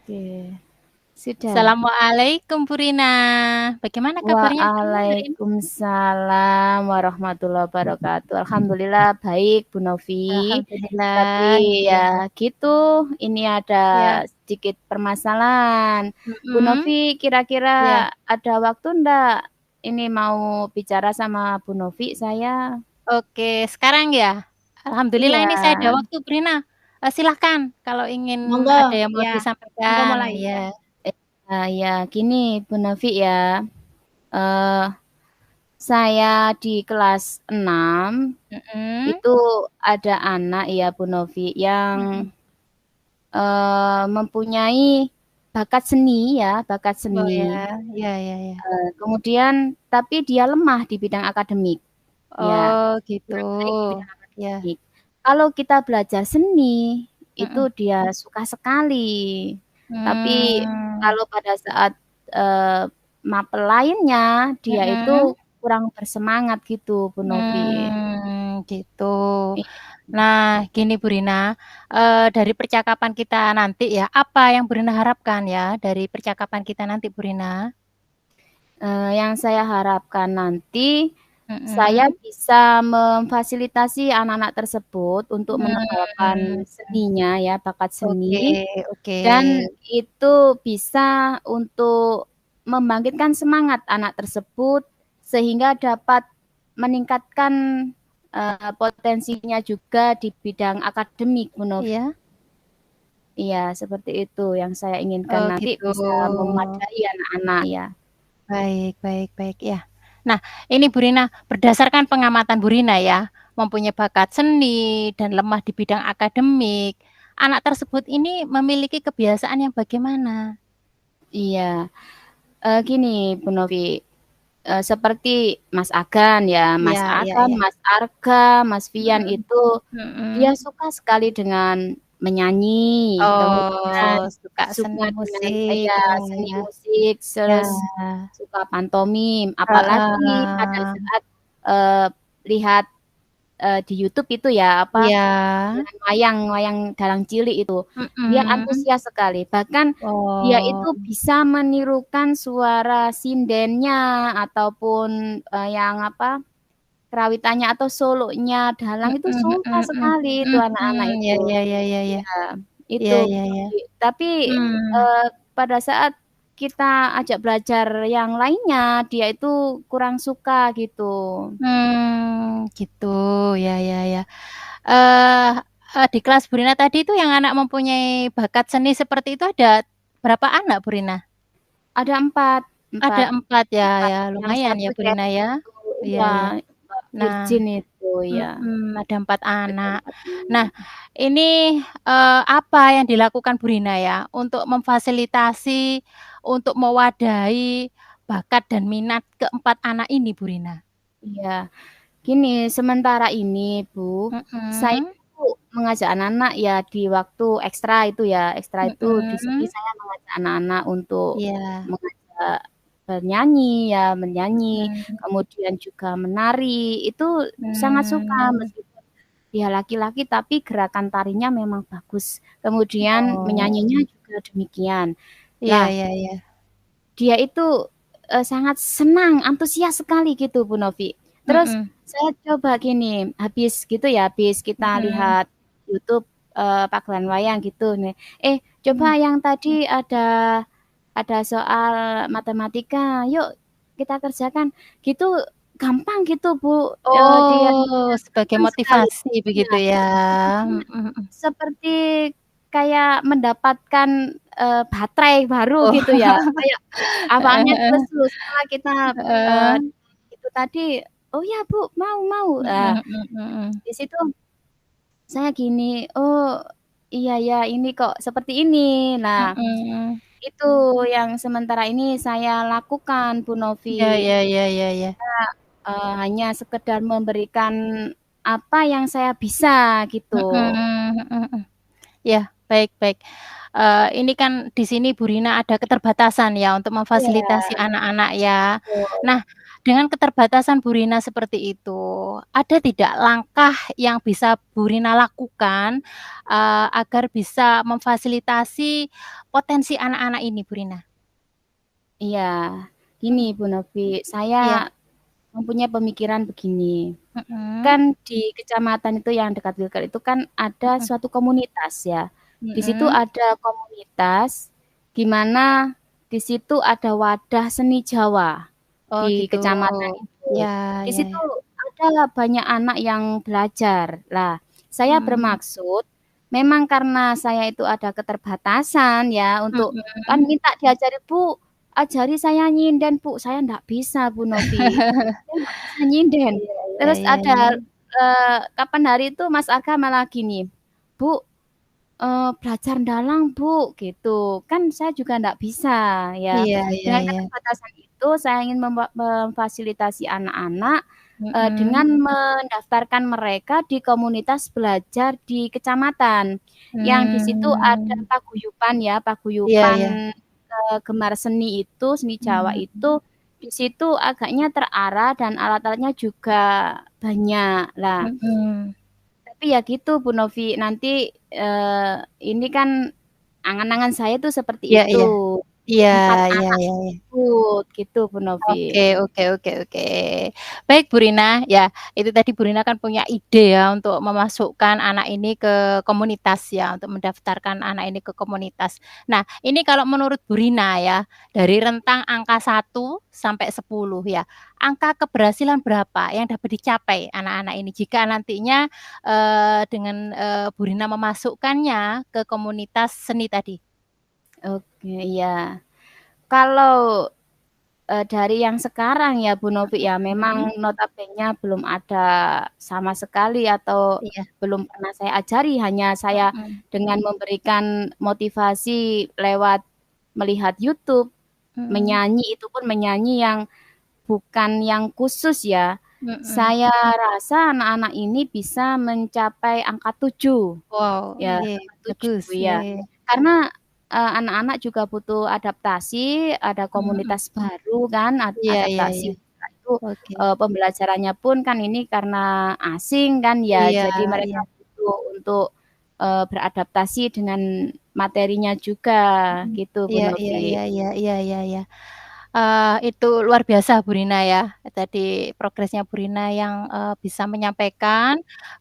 Oke, sudah. Assalamualaikum Bu Rina. Bagaimana kabarnya di sana hari ini? Waalaikumsalam warahmatullahi wabarakatuh. Alhamdulillah baik Bu Novi. Tapi Alhamdulillah, ya iya. gitu, ini ada Iya. sedikit permasalahan. Bu Mhm. Novi kira-kira Iya. ada waktu ndak? Ini mau bicara sama Bu Novi saya. Oke, sekarang ya? Alhamdulillah Iya. ini saya ada waktu Bu Rina. Silahkan kalau ingin Monggo, ada yang mau ya. Monggo disampaikan, mulai. iya. Ya gini Bu Novi ya. Eh Saya di kelas 6 Mhm. itu ada anak ya Bu Novi yang Mhm. mempunyai bakat seni ya, bakat Oh seni. ya, iya iya iya. Kemudian tapi dia lemah di bidang akademik. Ya, Oh gitu, kurang baik di bidang ya. akademik. Kalau kita belajar seni itu Mhm. dia suka sekali. Tapi Mmm. kalau pada saat mapel lainnya dia itu Mhm. kurang bersemangat gitu Bu Novi. Gitu. Iya. Nah, gini Bu Rina, dari percakapan kita nanti ya, apa yang Bu Rina harapkan ya dari percakapan kita nanti Bu Rina? Yang saya harapkan nanti, saya Mhm. bisa memfasilitasi anak-anak tersebut untuk Mmm. mengembangkan seninya ya, bakat Oke seni, oke. dan itu bisa untuk membangkitkan semangat anak tersebut, sehingga dapat meningkatkan, potensinya juga di bidang akademik Bu Novi. Iya. Iya, seperti itu yang saya inginkan Oh nanti gitu. bisa memadai anak-anak ya. Baik baik baik, ya. Nah, ini Bu Rina, berdasarkan pengamatan Bu Rina ya, mempunyai bakat seni dan lemah di bidang akademik, anak tersebut ini memiliki kebiasaan yang bagaimana? Iya, gini Bu Novi, seperti Mas Agan ya, Iya Mas iya Agan, iya. Mas Arga, Mas Fian Mhm. itu dia Mhm. suka sekali dengan menyanyi, kemudian Oh, suka suka seni dengan musik ya kamu seni ya? musik, Ya. terus suka pantomim, apalagi pada Heeh. saat, lihat, di YouTube itu ya, apa, Iya. dengan wayang dalang cilik itu, dia Mhm. antusias sekali. Bahkan dia itu Oh. bisa menirukan suara sindennya ataupun, yang apa, kerawitannya atau solonya dalang itu Mhm suka mhm sekali itu mhm. anak-anak Ya itu. ya ya ya ya. Iya, Iya itu iya iya. tapi, Mmm. pada saat kita ajak belajar yang lainnya, dia itu kurang suka gitu. Gitu, ya ya ya. Eee di kelas Bu Rina tadi itu yang anak mempunyai bakat seni seperti itu ada berapa anak Bu Rina? Ada 4 Ada 4 4 ya 4, ya, yang lumayan ya 1 Bu Rina cewek ya. itu Iya iya, iya. Mbak Nah Virgin itu, ya. ada 4 Ada anak. 4 Nah, anak. ini, apa yang dilakukan Bu Rina ya, untuk memfasilitasi, untuk mewadahi bakat dan minat ke-4 anak ini Bu Rina? Iya, gini, sementara ini Bu, saya Mhm. itu mengajak anak-anak ya di waktu ekstra itu ya, ekstra itu di sini Mhm. saya mengajak anak-anak untuk Iya. mengajak bernyanyi ya, menyanyi, Mhm. kemudian juga menari, itu sangat suka Mmm. meskipun dia laki-laki tapi gerakan tarinya memang bagus, kemudian Oh. menyanyinya juga demikian. Iya Lah iya iya. dia itu, sangat senang, antusias sekali gitu Bu Novi. Terus Mhm. saya coba gini, habis gitu ya, habis kita Mhm. lihat YouTube, pagelaran wayang gitu nih, Mmm. coba yang tadi ada soal matematika, yuk kita kerjakan. Gitu gampang gitu Bu, dia Oh, sebagai senang sekali. motivasi Iya, begitu ya? jadinya Mhm mhm. seperti kayak mendapatkan, baterai baru Oh. gitu ya, kayak Heeh awalnya heeh. lesu, setelah kita, Heeh. itu tadi, "Oh ya Bu, mau mau." Mhm mhm mhm. Di situ saya gini, "Oh, iya ya, ini kok seperti ini." Nah, Mhm. itu yang sementara ini saya lakukan Bu Ya Novi. ya ya ya ya. Saya, hanya sekedar memberikan apa yang saya bisa gitu. Mhm mhm mhm. Ya, baik baik. Ini kan di sini Bu Rina ada keterbatasan ya untuk Iya, memfasilitasi anak-anak ya. betul. Nah, dengan keterbatasan Bu Rina seperti itu, ada tidak langkah yang bisa Bu Rina lakukan, agar bisa memfasilitasi potensi anak-anak ini, Bu Rina? Iya, gini Bu Novi, Iya. saya mempunyai pemikiran begini. Mhm. Kan di kecamatan itu yang dekat-dekat itu kan ada Mhm. suatu komunitas ya. Di situ Mhm. ada komunitas di mana di situ ada wadah seni Jawa Oh di gitu. kecamatan itu. Ya Di ya situ ya. ada banyak anak yang belajar. Lah, saya Mhm. bermaksud memang karena saya itu ada keterbatasan ya untuk kan Mhm. minta diajari, "Bu, ajari saya nyinden, Bu." Saya ndak bisa, Bu Novi. Saya nggak bisa nyinden. Iya iya Terus iya iya. ada, kapan hari itu Mas Arga malah gini, "Bu, belajar dalang Bu," gitu. Kan saya juga ndak bisa ya. Iya iya Dengan iya. keterbatasan itu saya ingin memfasilitasi anak-anak, dengan Mhm. mendaftarkan mereka di komunitas belajar di kecamatan. Yang di situ ada Mmm. paguyuban ya, Iya iya. paguyuban, gemar seni itu, seni Jawa Mmm. itu, di situ agaknya terarah dan alat-alatnya juga banyak. Lah, Mhm. tapi ya gitu Bu Novi, nanti, ini kan angan-angan saya tuh seperti Iya itu. iya. Iya 4 iya anak iya iya. tersebut, gitu Bu Novi. Oke oke oke oke. Baik Bu Rina, ya itu tadi Bu Rina kan punya ide ya untuk memasukkan anak ini ke komunitas ya, untuk mendaftarkan anak ini ke komunitas. Nah, ini kalau menurut Bu Rina ya, dari rentang angka 1 sampai 10 ya, angka keberhasilan berapa yang dapat dicapai anak-anak ini jika nantinya, dengan, Bu Rina memasukkannya ke komunitas seni tadi? Oke, iya. Kalau, dari yang sekarang ya Bu Novi ya, Mhm. memang notabene belum ada sama sekali atau Iya. belum pernah saya ajari, hanya saya Mhm. dengan memberikan motivasi lewat melihat YouTube, Mhm. menyanyi, itu pun menyanyi yang bukan yang khusus ya. Mhm. Saya rasa anak-anak ini bisa mencapai angka 7, Wow, ya, iya, angka 7 bagus, ya. iya. Karena, anak-anak juga butuh adaptasi, ada Mhm. komunitas baru kan, Iya iya adaptasi iya. mereka itu, Oke. pembelajarannya pun kan ini karena asing kan ya, Iya jadi mereka iya. butuh untuk, beradaptasi dengan materinya juga, Mhm. gitu Bu Iya iya Novi. iya iya iya iya iya. Itu luar biasa Bu Rina ya, tadi progresnya Bu Rina yang, bisa menyampaikan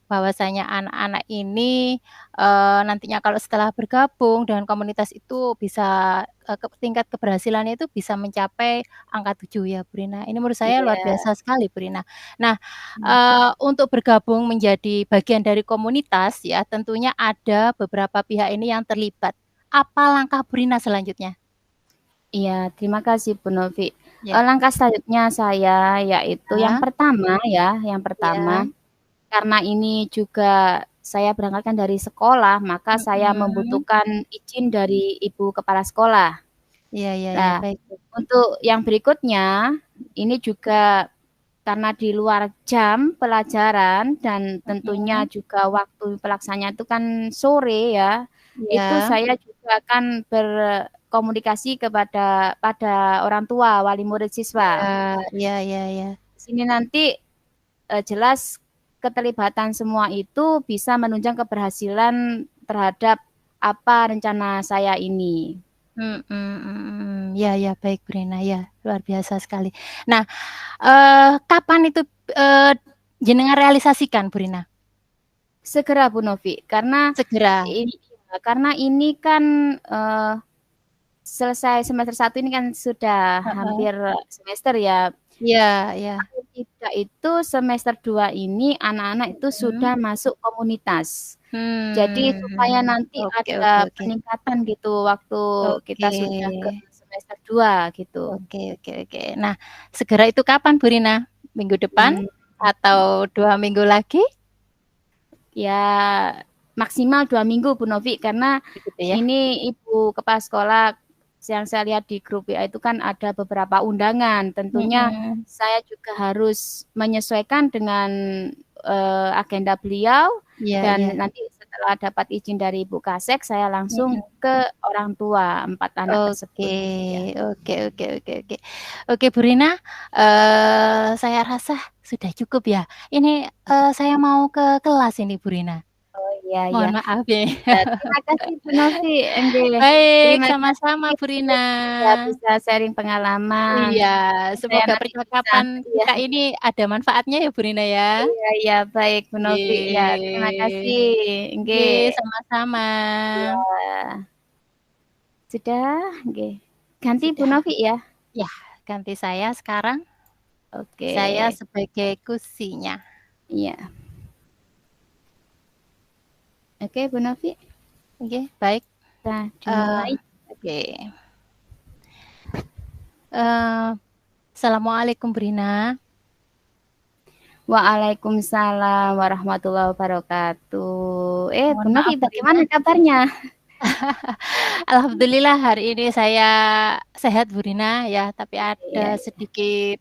bahwasanya anak-anak ini, nantinya kalau setelah bergabung dengan komunitas itu bisa, tingkat keberhasilannya itu bisa mencapai angka 7 ya Bu Rina. Ini menurut saya luar Iya. biasa sekali Bu Rina. Nah, Mmm. untuk bergabung menjadi bagian dari komunitas ya, tentunya ada beberapa pihak ini yang terlibat. Apa langkah Bu Rina selanjutnya? Iya, terima kasih Bu Novi. Ya. Langkah selanjutnya saya yaitu yang Ya, pertama ya, yang pertama, iya. karena ini juga saya berangkatkan dari sekolah, maka saya Mhm. membutuhkan izin dari ibu kepala sekolah. Iya iya iya, Nah, baik baik. untuk yang berikutnya, ini juga karena di luar jam pelajaran dan tentunya Mhm. juga waktu pelaksananya itu kan sore ya, itu Iya. saya juga akan berkomunikasi pada orang tua, wali murid Iya siswa. iya iya iya. Di sini nanti, jelas keterlibatan semua itu bisa menunjang keberhasilan terhadap apa rencana saya ini. Mhm mhm. Iya iya, baik Bu Rina, ya, luar biasa sekali. Nah, kapan itu, eee, jenengan realisasikan Bu Rina? Segera Bu Novi, Segera? karena ini kan, selesai semester 1 ini kan sudah Heeh. hampir semester ya. Iya iya. Paling tidak itu semester 2 ini anak-anak itu Mhm. sudah masuk komunitas. Jadi supaya Mmm, nanti oke oke ada oke. peningkatan gitu waktu kita Oke. sudah ke semester 2 gitu. Oke oke oke. Nah, segera itu kapan Bu Rina? Minggu depan? Mmm. Atau 2 minggu lagi? Ya maksimal 2 minggu Bu Novi, karena Begitu ya? ini ibu kepala sekolah yang saya lihat di grup WA itu kan ada beberapa undangan. Tentunya Mhm. saya juga harus menyesuaikan dengan, agenda beliau Iya iya. dan nanti setelah dapat izin dari Ibu Kasek, saya langsung Mhm. ke orang tua 4 anak Oke, tersebut, ya. oke oke oke oke. Oke, Bu Rina, saya rasa sudah cukup ya. Ini, saya mau ke kelas ini, Bu Rina. Oh, iya iya. Mohon maaf ya. Ya, terima kasih Bu Novi, enggih. Baik, Terima sama-sama kasih Bu Rina. sudah bisa sharing pengalaman. Iya, Saya semoga nanti bisa percakapan iya. kita ini ada manfaatnya ya, Bu Rina ya. Iya iya, baik Bu Novi. Ya, terima Oke. kasih, Oke, enggih. sama-sama. Iya. Sudah, nggih. Ganti Bu Sudah. Novi ya? Ya, ganti saya sekarang. Oke. Saya sebagai kusinya. Iya. Oke, Bu Novi. Oke, baik. Kita Eee, dimulai. oke. Assalamualaikum Bu Rina. Waalaikumsalam warahmatullahi wabarakatuh. Bu Mohon Novi, maaf Bu bagaimana Rina. kabarnya? Alhamdulillah hari ini saya sehat Bu Rina ya, tapi Iya, ada sedikit,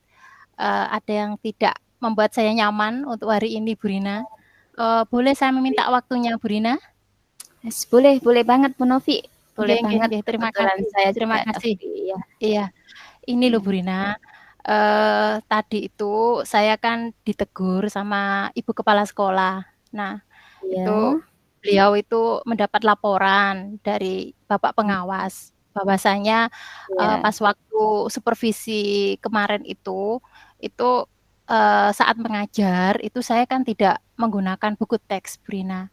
ada yang tidak membuat saya nyaman untuk hari ini Bu Rina. Boleh saya meminta waktunya Bu Rina? boleh boleh banget Bu Novi, boleh Nggih nggih banget, nggih, terima kebetulan kasih saya terima juga kasih. free ya. Iya, ini loh Iya Bu Rina, tadi itu saya kan ditegur sama ibu kepala sekolah. Nah, itu iya, beliau itu mendapat laporan dari bapak pengawas, bahwasanya, iya. pas waktu supervisi kemarin itu, saat mengajar itu saya kan tidak menggunakan buku teks, Bu Rina.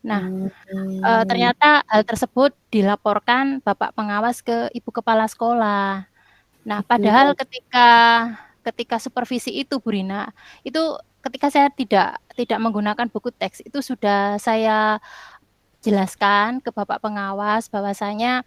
Nah, Mmm, ternyata hal tersebut dilaporkan bapak pengawas ke ibu kepala sekolah. Nah, itu ya. padahal ketika ketika supervisi itu Bu Rina, itu ketika saya tidak menggunakan buku teks, itu sudah saya jelaskan ke bapak pengawas bahwasanya,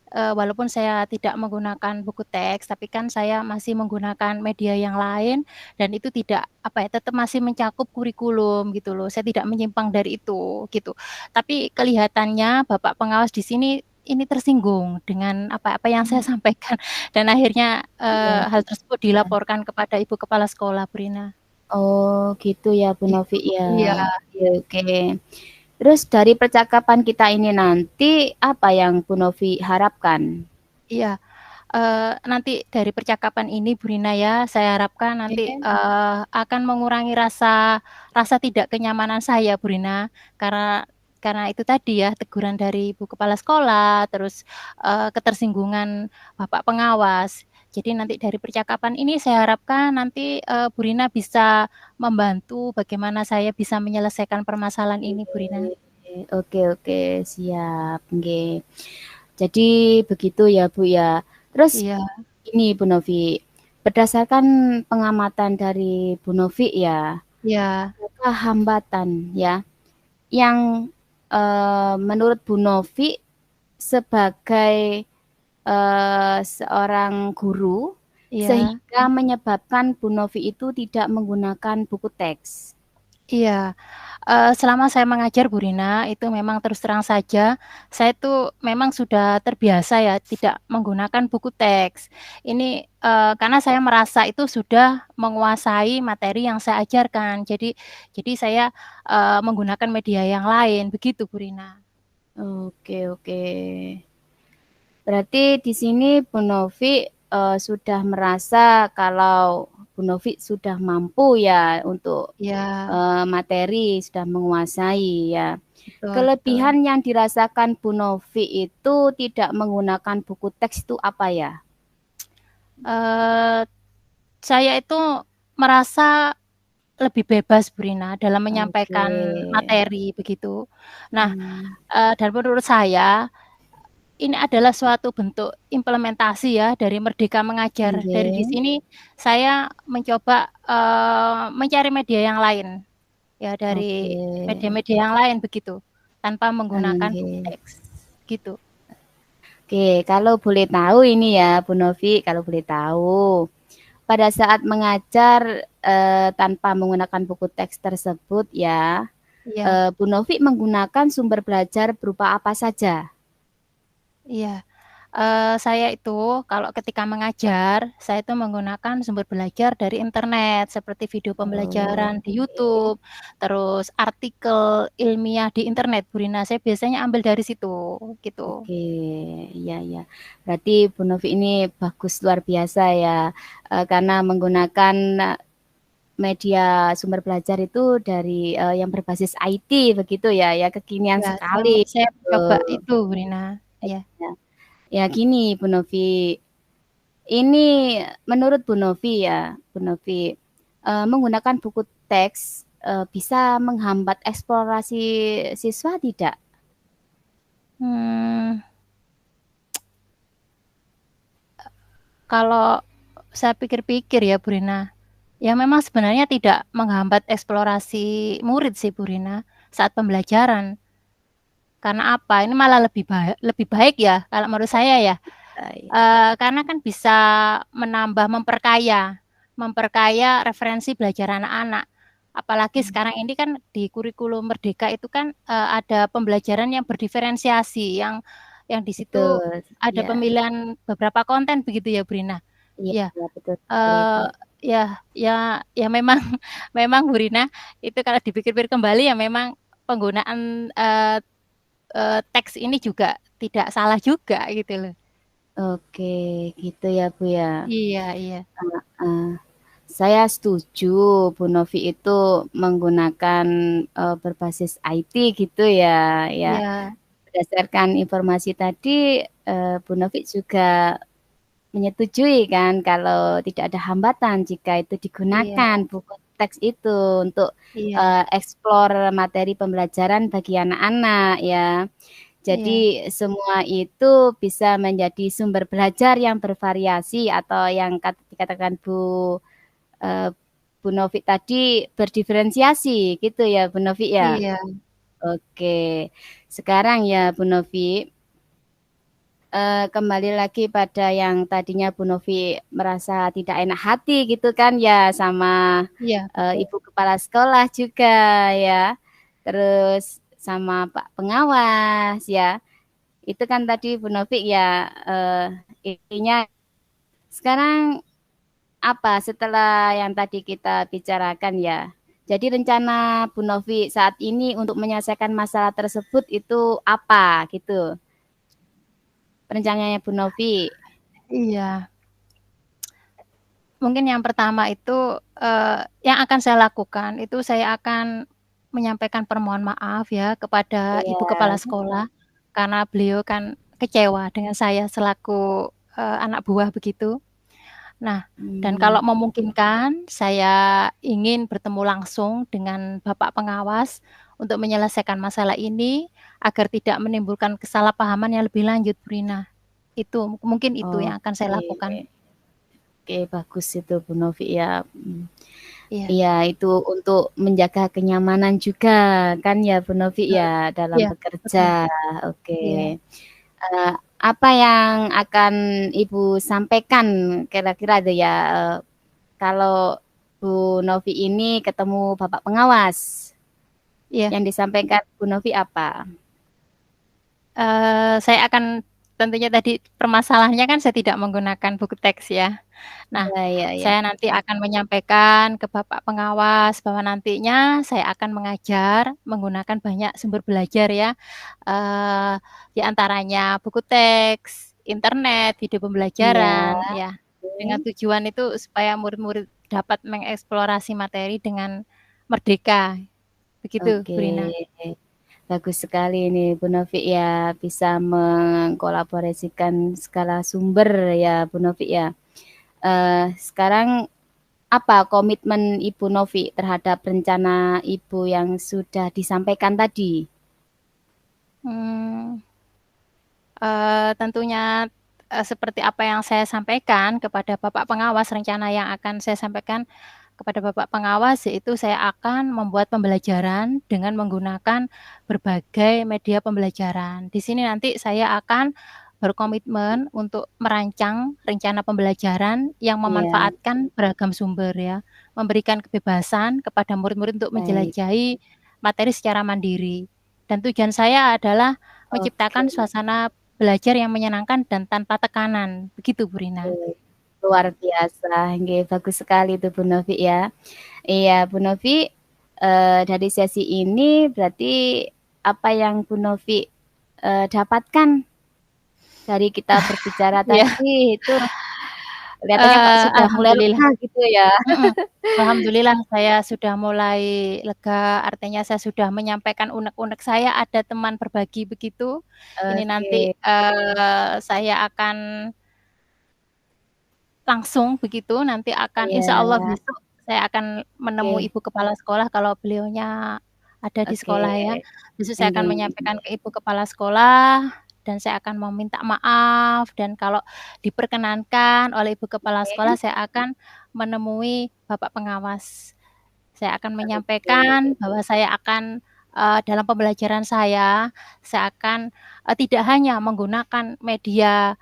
walaupun saya tidak menggunakan buku teks, tapi kan saya masih menggunakan media yang lain dan itu tidak, apa ya, tetap masih mencakup kurikulum gitu loh, saya tidak menyimpang dari itu, gitu. Tapi kelihatannya bapak pengawas di sini ini tersinggung dengan apa yang saya sampaikan dan akhirnya, Iya hal tersebut iya. dilaporkan kepada ibu kepala sekolah, Bu Rina. Oh, gitu ya Bu Gitu. Novi ya. Iya Oke oke. Terus dari percakapan kita ini nanti, apa yang Bu Novi harapkan? iya. Nanti dari percakapan ini Bu Rina ya, saya harapkan nanti, Oke. akan mengurangi rasa rasa tidak kenyamanan saya Bu Rina, karena itu tadi ya, teguran dari ibu kepala sekolah, terus, ketersinggungan bapak pengawas. Jadi nanti dari percakapan ini saya harapkan nanti, Bu Rina bisa membantu bagaimana saya bisa menyelesaikan permasalahan ini Bu Rina. Oke oke, siap, nggih. Jadi begitu ya, Bu, ya. Terus Iya ini Bu Novi, berdasarkan pengamatan dari Bu Novi ya, iya adakah hambatan ya yang, menurut Bu Novi sebagai, seorang guru iya sehingga menyebabkan Bu Novi itu tidak menggunakan buku teks? iya. Selama saya mengajar Bu Rina, itu memang terus terang saja, saya tuh memang sudah terbiasa ya tidak menggunakan buku teks. Ini, karena saya merasa itu sudah menguasai materi yang saya ajarkan. Jadi saya, menggunakan media yang lain, begitu Bu Rina. Oke oke. Berarti di sini Bu Novi, sudah merasa kalau Bu Novi sudah mampu ya untuk, Iya, materi, sudah menguasai ya. betul betul. Kelebihan yang dirasakan Bu Novi itu tidak menggunakan buku teks itu apa ya? Eee, saya itu merasa lebih bebas Bu Rina dalam Oke. menyampaikan materi, begitu. Nah, Mmm, dan menurut saya ini adalah suatu bentuk implementasi ya dari Merdeka Mengajar. Dari di nggih. sini saya mencoba, mencari media yang lain, ya dari Oke. media-media yang lain begitu, tanpa menggunakan buku Nggih. teks, gitu. Oke, kalau boleh tahu ini ya Bu Novi, kalau boleh tahu. Pada saat mengajar, tanpa menggunakan buku teks tersebut ya, Iya Bu Novi menggunakan sumber belajar berupa apa saja? iya. Saya itu kalau ketika mengajar, saya itu menggunakan sumber belajar dari internet seperti video pembelajaran di Oke. YouTube, terus artikel ilmiah di internet, Bu Rina. Saya biasanya ambil dari situ, gitu. Oke, iya iya. Berarti Bu Novi ini bagus luar biasa ya, karena menggunakan media sumber belajar itu dari, yang berbasis IT begitu ya, ya kekinian Ya, sekali saya gitu. coba itu, Bu Rina. Iya. Ya, ya gini Bu Novi, ini menurut Bu Novi ya, Bu Novi, menggunakan buku teks, bisa menghambat eksplorasi siswa tidak? Hmm, kalau saya pikir-pikir ya, Bu Rina, ya memang sebenarnya tidak menghambat eksplorasi murid sih, Bu Rina, saat pembelajaran. Karena apa? Ini malah lebih baik ya kalau menurut saya ya. Iya, Karena kan bisa memperkaya referensi belajar anak-anak. Apalagi sekarang ini kan di kurikulum Merdeka itu kan, ada pembelajaran yang berdiferensiasi, yang di situ betul, ada ya. pemilihan beberapa konten begitu ya, Bu Rina? Iya, Ya, iya betul sekali itu. eee, ya memang memang Bu Rina, itu kalau dipikir-pikir kembali ya memang penggunaan, teks ini juga tidak salah juga gitu loh. Oke, gitu ya Bu ya. Iya iya. Heeh. Saya setuju Bu Novi itu menggunakan berbasis IT gitu ya. Ya, Iya berdasarkan informasi tadi Bu Novi juga menyetujui kan kalau tidak ada hambatan jika itu iya digunakan buku teks itu untuk iya eksplor materi pembelajaran bagi anak-anak ya. iya Jadi semua itu bisa menjadi sumber belajar yang bervariasi atau yang dikatakan eh, Bu Novi tadi berdiferensiasi gitu ya Bu Novi ya. iya Oke, sekarang ya Bu Novi, kembali lagi pada yang tadinya Bu Novi merasa tidak enak hati gitu kan ya sama iya betul. Ibu Kepala Sekolah juga ya, terus sama Pak Pengawas ya. Itu kan tadi Bu Novi ya, intinya sekarang apa setelah yang tadi kita bicarakan ya. Jadi rencana Bu Novi saat ini untuk menyelesaikan masalah tersebut itu apa gitu? Rencananya Bu Novi. Iya. Mungkin yang pertama itu, yang akan saya lakukan itu saya akan menyampaikan permohonan maaf ya kepada Ibu Kepala Iya. Sekolah, karena beliau kan kecewa dengan saya selaku, anak buah begitu. Nah, dan kalau Hmm, memungkinkan saya ingin bertemu langsung dengan Bapak Pengawas untuk menyelesaikan masalah ini agar tidak menimbulkan kesalahpahaman yang lebih lanjut, Bu Rina. Itu, mungkin itu yang akan saya lakukan. oke. Oke, bagus itu Bu Novi ya. Iya, Iya, itu untuk menjaga kenyamanan juga kan ya Bu Novi betul. ya dalam Iya, bekerja. betul. Oke. Iya. Eh, apa yang akan Ibu sampaikan kira-kira itu ya kalau Bu Novi ini ketemu Bapak Pengawas? Iya, Yang disampaikan Bu Novi apa? saya akan tentunya tadi permasalahannya kan saya tidak menggunakan buku teks ya. Nah, Ya, ya, ya. saya nanti akan menyampaikan ke Bapak Pengawas bahwa nantinya saya akan mengajar menggunakan banyak sumber belajar ya, eee, di antaranya buku teks, internet, video Iya. pembelajaran ya, dengan Oke. tujuan itu supaya murid-murid dapat mengeksplorasi materi dengan merdeka, begitu Oke. Bu Rina. Bagus sekali ini Bu Novi ya bisa mengkolaborasikan segala sumber ya Bu Novi ya. Sekarang apa komitmen Ibu Novi terhadap rencana Ibu yang sudah disampaikan tadi? Mmm. Tentunya, seperti apa yang saya sampaikan kepada Bapak Pengawas, rencana yang akan saya sampaikan kepada Bapak Pengawas, yaitu saya akan membuat pembelajaran dengan menggunakan berbagai media pembelajaran. Di sini nanti saya akan berkomitmen untuk merancang rencana pembelajaran yang Iya, memanfaatkan beragam sumber ya, memberikan kebebasan kepada murid-murid untuk baik. menjelajahi materi secara mandiri. Dan tujuan saya adalah Oke. menciptakan suasana belajar yang menyenangkan dan tanpa tekanan. Begitu Bu Rina. Luar biasa, nggih, bagus sekali itu Bu Novi ya. Iya Bu Novi, dari sesi ini berarti apa yang Bu Novi dapatkan dari kita berbicara Iya. tadi itu kelihatannya kok sudah mulai Alhamdulillah. lega gitu ya. Mhm. Alhamdulillah saya sudah mulai lega, artinya saya sudah menyampaikan unek-unek saya, ada teman berbagi begitu. Ini nanti, Oke, saya akan langsung begitu, nanti akan insya Allah iya, besok saya akan menemui oke, ibu kepala sekolah kalau beliaunya ada di oke, sekolah ya. Besok saya akan nggih, menyampaikan ke ibu kepala sekolah dan saya akan meminta maaf dan kalau diperkenankan oleh ibu kepala sekolah oke, saya akan menemui bapak pengawas. Saya akan oke, menyampaikan bahwa saya akan, dalam pembelajaran saya akan, tidak hanya menggunakan media,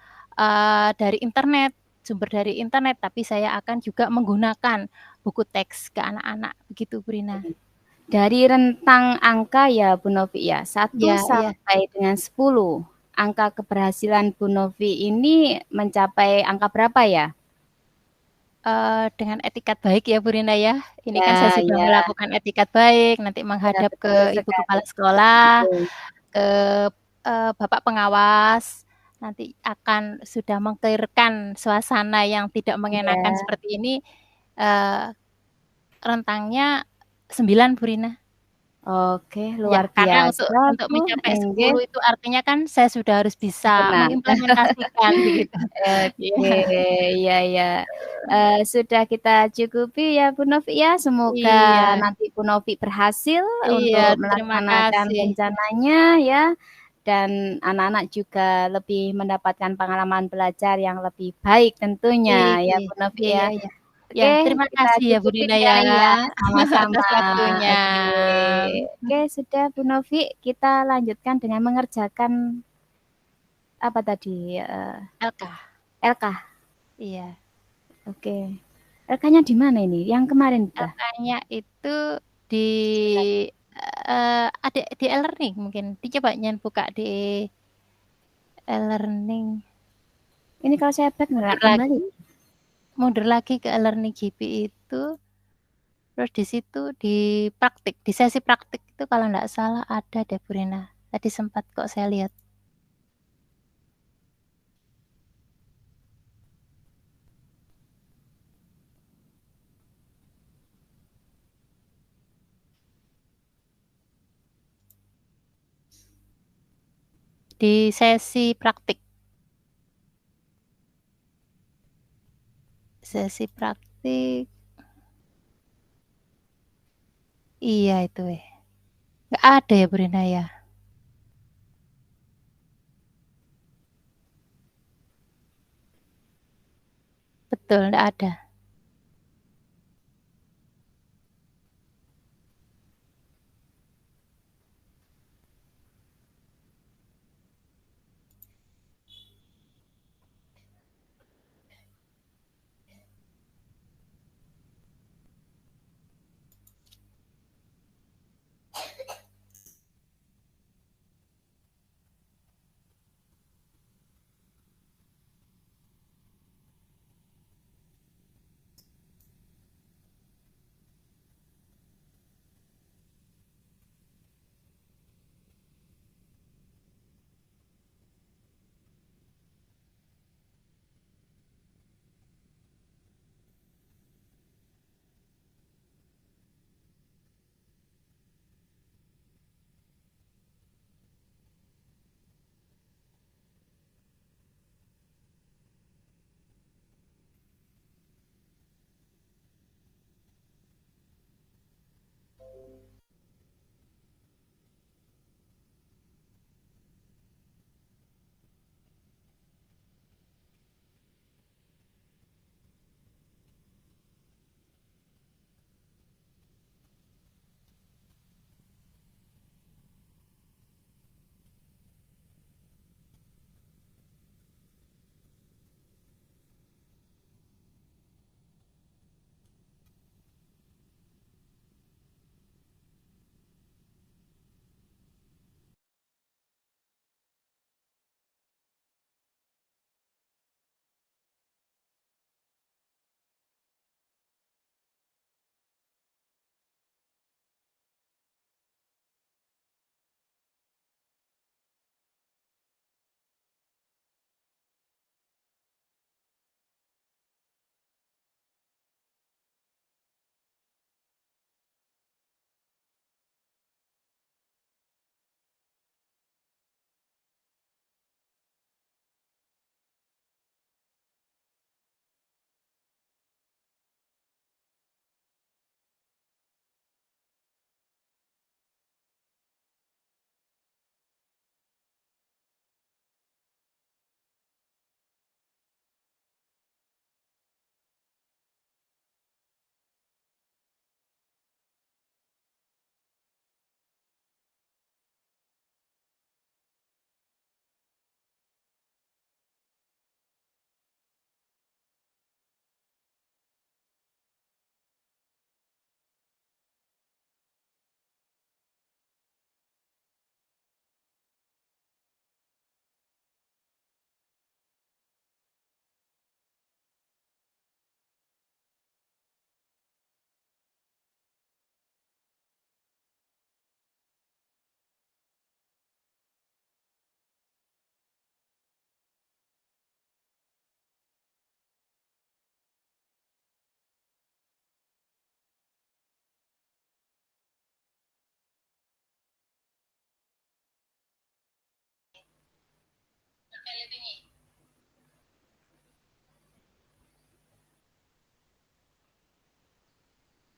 dari internet, sumber dari internet, tapi saya akan juga menggunakan buku teks ke anak-anak, begitu Bu Rina. dari rentang angka ya Bu Novi ya, satu Iya iya, sampai dengan 10, angka keberhasilan Bu Novi ini mencapai angka berapa ya? dengan etikat baik ya Bu Rina ya. Ini kan saya Ya sudah ya melakukan etikat baik, nanti ya, menghadap betul ke ibu sekali, kepala sekolah, betul, ke, bapak pengawas, nanti akan sudah meng-clear-kan suasana yang tidak mengenakan iya. seperti ini, eee, rentangnya 9 Bu Rina. Oke, Ya, luar karena biasa untuk Bu, mencapai enggih, 10 itu artinya kan saya sudah harus bisa sempurna. mengimplementasikan begitu. Oke, Iya iya ya. Sudah kita cukupi ya Bu Novi ya, semoga iya nanti Bu Novi berhasil iya, untuk terima melaksanakan kasih. rencananya ya, dan anak-anak juga lebih mendapatkan pengalaman belajar yang lebih baik tentunya ya Bu Novi Iya ya. iya. Ya, Oke, terima kita kasih ya Bu cukupin Rina ya ya, ya, sama-sama. atas waktunya. Oke. Oke, sudah Bu Novi, kita lanjutkan dengan mengerjakan apa tadi, LK. LK? Iya, Oke. LK-nya di mana ini? Yang kemarin udah? LK-nya itu di, Sebelah. ada di e-learning mungkin. Dicoba nyen buka di e-learning. Ini kalau saya back nggak Mundur kembali. lagi mundur lagi ke e-learning GP itu, terus di situ di praktik, di sesi praktik itu kalau nggak salah ada deh Bu Rina. Tadi sempat kok saya lihat. Di sesi praktik. Sesi praktik. Iya itu weh. Nggak ada ya Bu Rina ya? Betul, nggak ada.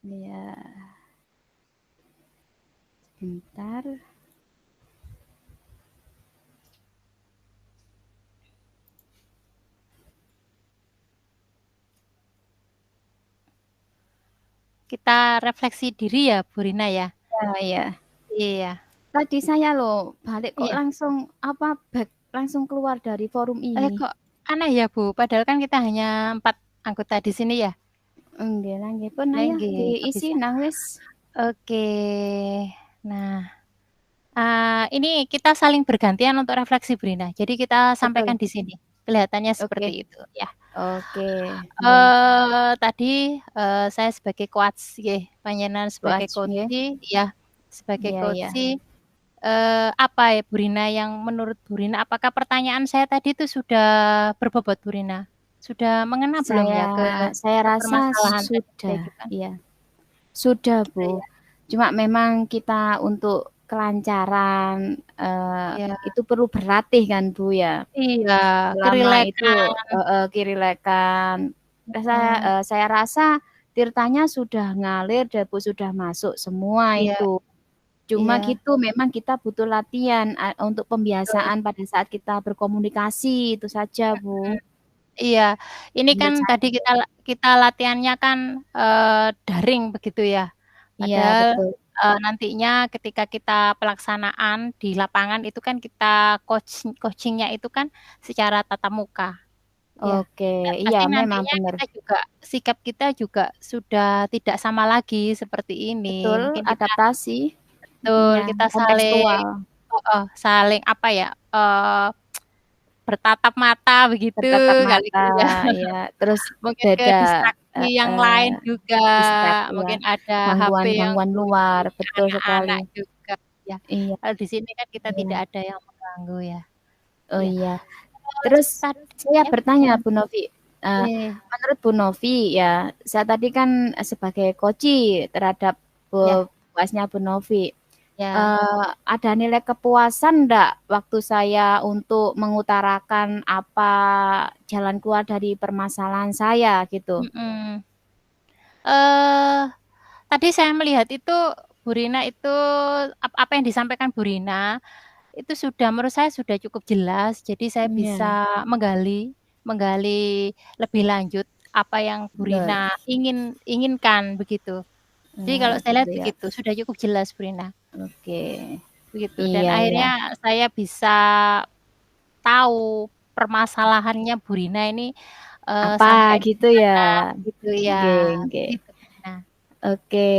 Iya. Sebentar. Kita refleksi diri ya, Bu Rina ya? Iya. Iya. Tadi saya loh balik kok Iya. langsung langsung keluar dari forum ini. Kok aneh ya, Bu? Padahal kan kita hanya 4 anggota di sini ya? Nggih lah nggih pun ayo Nggih, kok diisi bisa? nang wis. Oke. Nah, ini kita saling bergantian untuk refleksi, Bu Rina. Jadi kita sampaikan Betul. di sini. Kelihatannya Oke. seperti itu, ya. Oke, baik. Tadi, saya sebagai coach nggih, panjenengan sebagai Coach nggih. coach ya, sebagai Iya, iya. coach, apa ya Bu Rina yang menurut Bu Rina, apakah pertanyaan saya tadi itu sudah berbobot Bu Rina? Sudah mengena belum ya Saya ke rasa permasalahan tadi kayak sudah, gitu kan? iya. Sudah, Sudah Bu. ya? Cuma memang kita untuk kelancaran, Iya. itu perlu berlatih kan, Bu, ya. Iya, Selama itu kerileksan. kirilekan. Mhm. Saya rasa tirtanya sudah ngalir dan Bu, sudah masuk semua Iya. itu. Cuma Iya. gitu memang kita butuh latihan untuk Betul. pembiasaan pada saat kita berkomunikasi, itu saja, Mhm. Bu. Iya, ini kan Menurut tadi saya. kita latihannya kan, daring begitu ya. Iya, Padahal, betul. nantinya ketika kita pelaksanaan di lapangan itu kan kita coaching-nya itu kan secara tatap muka, ya. Oke, Dan iya pasti memang nantinya benar. kita juga sikap kita juga sudah tidak sama lagi seperti ini. Betul, Mungkin kita adaptasi. betul, Iya, kita saling kontekstual. heeh, saling apa ya, bertatap mata begitu Bertatap kali mata, ya. ya. Terus Mungkin ke beda distraksi yang lain juga, distraksi ya, mungkin ada HP yang gangguan-gangguan luar, bunyi, betul sekali. anak-anak juga ya. Iya, Kalau di sini kan kita tidak iya. ada yang mengganggu ya. Oh Iya. iya. Terus Terus tadi saya ya, bertanya Bu Novi, iya, menurut Bu Novi ya, saya tadi kan sebagai coach terhadap ya, puasnya Bu Novi. ya. Ada nilai kepuasan enggak waktu saya untuk mengutarakan apa jalan keluar dari permasalahan saya gitu? Mhm. Eee, Tadi saya melihat itu Bu Rina itu apa yang disampaikan Bu Rina itu sudah menurut saya sudah cukup jelas, jadi saya Iya, bisa menggali menggali lebih lanjut apa yang Bu betul. Rina inginkan begitu. Jadi kalau Oh, saya lihat gitu ya. begitu, sudah cukup jelas Bu Rina, Oke. begitu. Dan Iya, iya. akhirnya saya bisa tahu permasalahannya Bu Rina ini, Apa sampai di gitu ya? mana gitu ya, Oke, oke. begitu Bu Rina. Oke.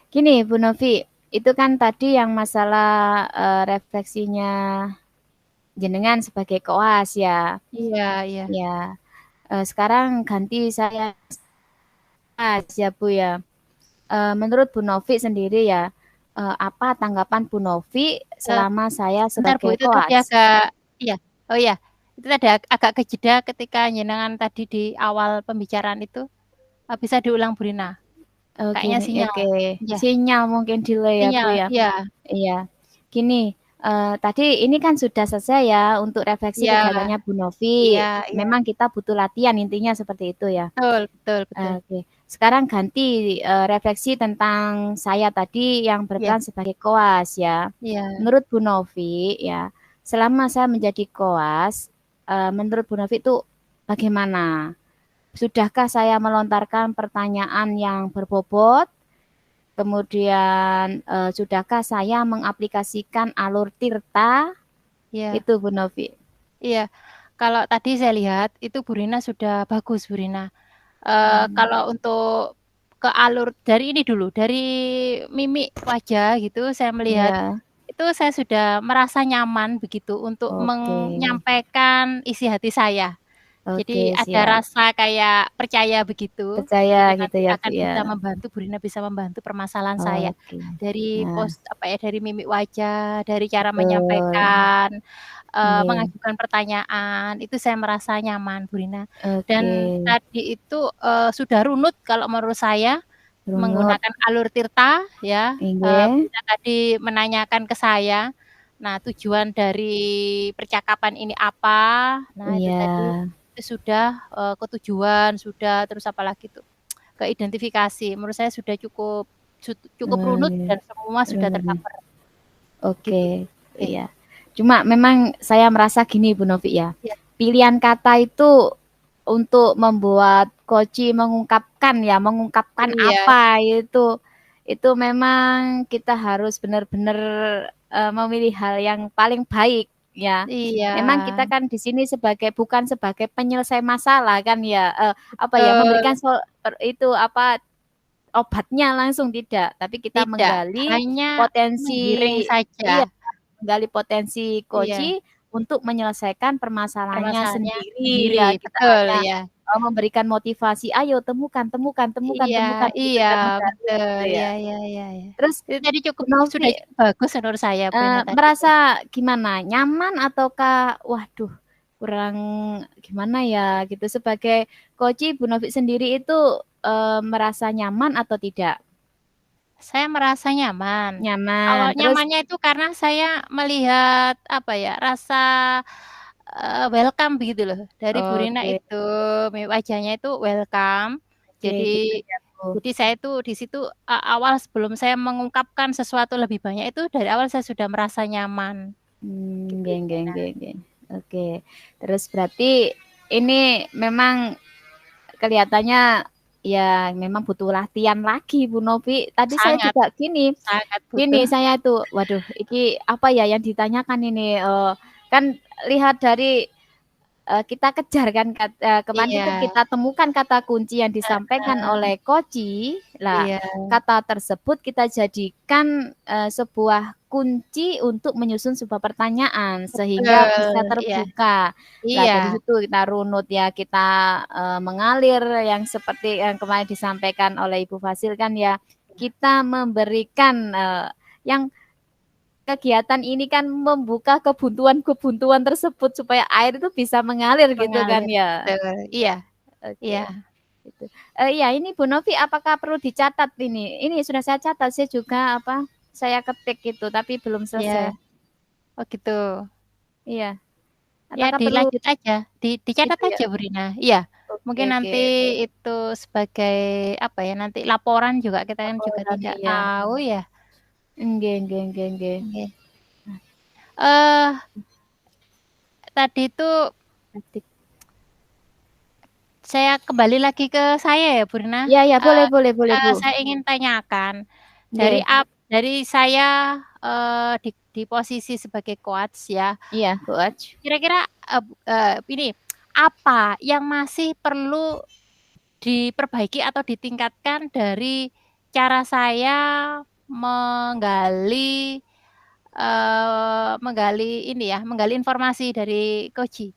Gini Bu Novi, itu kan tadi yang masalah refleksinya jenengan sebagai koas ya. Iya, iya, Ya. Sekarang ganti saya aja Bu ya. Menurut Bu Novi sendiri ya, apa tanggapan Bu Novi eee, selama saya bentar Bu, sebagai itu tadi koas? agak iya, oh iya, itu tadi agak kejeda ketika jenengan tadi di awal pembicaraan itu, bisa diulang Bu Rina? Oh Kayaknya gini, sinyal. oke. Iya, Sinyal mungkin delay ya Bu sinyal, ya. iya, Iya. Gini, tadi ini kan sudah selesai ya untuk refleksi iya, kegiatannya Bu Novi. iya, iya, Memang kita butuh latihan intinya seperti itu ya. betul, betul, betul. Oke. Sekarang ganti refleksi tentang saya tadi yang Iya, berperan sebagai koas ya. iya, Menurut Bu Novi ya, selama saya menjadi koas, menurut Bu Novi itu bagaimana? Sudahkah saya melontarkan pertanyaan yang berbobot? Kemudian sudahkah saya mengaplikasikan alur tirta? iya, Itu Bu Novi. iya. Kalau tadi saya lihat itu Bu Rina sudah bagus Bu Rina. Hmm, Kalau untuk ke alur dari ini dulu, dari mimik wajah gitu saya melihat, ya, itu saya sudah merasa nyaman begitu untuk oke, menyampaikan isi hati saya. oke Jadi ada siap. rasa kayak percaya begitu, Percaya jadi gitu nanti ya Bu akan ya. bisa membantu Bu Rina bisa membantu permasalahan saya. Oke. Dari Nah, apa ya, dari mimik wajah, dari cara betul. menyampaikan, Iya. mengajukan pertanyaan, itu saya merasa nyaman Bu Rina. Oke. Dan tadi itu, sudah runut kalau menurut saya, Runut. menggunakan alur tirta ya, Bu Inggih. Rina tadi menanyakan ke saya, nah tujuan dari percakapan ini apa, nah itu Iya. tadi, itu sudah, ketujuan, sudah terus apalagi tuh, ke identifikasi. Menurut saya sudah cukup cukup runut Iya. dan semua sudah tercover gitu. Oke, Oke. iya. Cuma memang saya merasa gini Bu Novi ya, Ya. pilihan kata itu untuk membuat Koci mengungkapkan Iya, apa itu memang kita harus benar-benar memilih hal yang paling baik ya. iya, Memang kita kan di sini bukan sebagai penyelesai masalah kan ya, apa ya memberikan betul. itu apa obatnya langsung tidak, tapi kita Tidak, menggali hanya menggiring potensi iya, saja. menggali potensi Iya, Koci untuk menyelesaikan permasalahannya permasalahannya sendiri sendiri, ya. Kita betul hanya ya. memberikan motivasi, "Ayo temukan temukan temukan Iya, temukan," gitu iya, kan menggali betul, gitu ya. iya, iya, iya, iya. Terus Itu tadi Bu sudah Novi, cukup bagus menurut saya Brina tadi itu. merasa gimana? Nyaman ataukah, waduh kurang gimana ya gitu sebagai Koci Bu Novi sendiri itu merasa nyaman atau tidak? Saya merasa nyaman. Nyaman, Awal terus nyamannya itu karena saya melihat, apa ya, rasa, welcome begitu loh, dari Bu Rina oke itu, wajahnya itu welcome. oke gitu Jadi ya, Bu. saya itu di situ, awal sebelum saya mengungkapkan sesuatu lebih banyak itu, dari awal saya sudah merasa nyaman, gitu Geng geng Brina. geng geng. Oke. Terus berarti ini memang kelihatannya ya memang butuh latihan lagi Bu Novi. Tadi saya Sangat juga gini, sangat gini butuh. saya tuh, waduh, iki apa ya yang ditanyakan ini? Kan lihat dari kita kejar kan kemarin itu Iya, kita temukan kata kunci yang disampaikan heeh, oleh Koci. Lah, iya, kata tersebut kita jadikan sebuah kunci untuk menyusun sebuah pertanyaan sehingga bisa betul, iya, terbuka. Lah iya, dari situ kita runut ya, kita mengalir yang seperti yang kemarin disampaikan oleh Ibu Fasil kan ya, kita memberikan yang kegiatan ini kan membuka kebuntuan-kebuntuan tersebut supaya air itu bisa mengalir gitu kan mengalir, ya. betul, Ya, iya, oke. iya. Gitu. Iya, ini Bu Novi apakah perlu dicatat ini? Ini sudah saya catat, saya juga apa? Saya ketik gitu, tapi belum selesai. Iya, oh gitu. Iya, Ya apakah perlu dilanjut aja, dicatat gitu ya? aja Bu Rina. Iya, Oke, mungkin oke. nanti itu sebagai, apa ya, nanti laporan juga kita kan juga Laporan tidak iya. tahu ya. Nggih, nggih, nggih, nggih. Oke. Eh, tadi itu Ketik. saya kembali lagi ke saya ya Bu Rina, Iya, iya, boleh, boleh, boleh, Bu. saya ingin tanyakan, Nggih. dari saya, di posisi sebagai coach ya, Iya, coach. kira-kira, ini, apa yang masih perlu diperbaiki atau ditingkatkan dari cara saya menggali, menggali informasi dari Koji?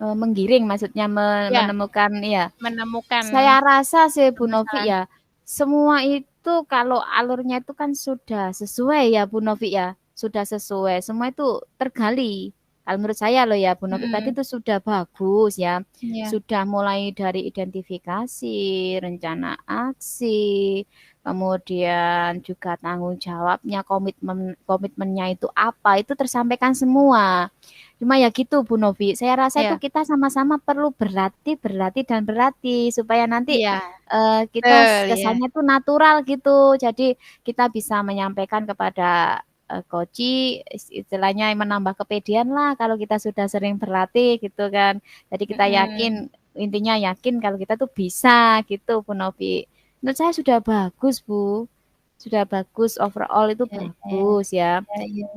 Menggiring maksudnya Ya, menemukan iya. menemukan Saya rasa sih Bu Novi permasalahan. ya, semua itu kalau alurnya itu kan sudah sesuai ya Bu Novi ya, sudah sesuai, semua itu tergali. Kalau menurut saya loh ya Bu Novi tadi Mhm, itu sudah bagus ya, iya, sudah mulai dari identifikasi, rencana aksi, kemudian juga tanggung jawabnya, komitmennya itu apa, itu tersampaikan semua. Cuma ya gitu Bu Novi, saya rasa itu iya, kita sama-sama perlu berlatih, berlatih, dan berlatih supaya nanti iya, kita betul, iya, kesannya tuh natural gitu. Jadi kita bisa menyampaikan kepada coach istilahnya menambah kepedean lah kalau kita sudah sering berlatih gitu kan. Jadi kita mhm, yakin, intinya yakin kalau kita tuh bisa gitu Bu Novi. Menurut saya sudah bagus Bu, sudah bagus overall itu iya, iya, bagus ya. iya, iya,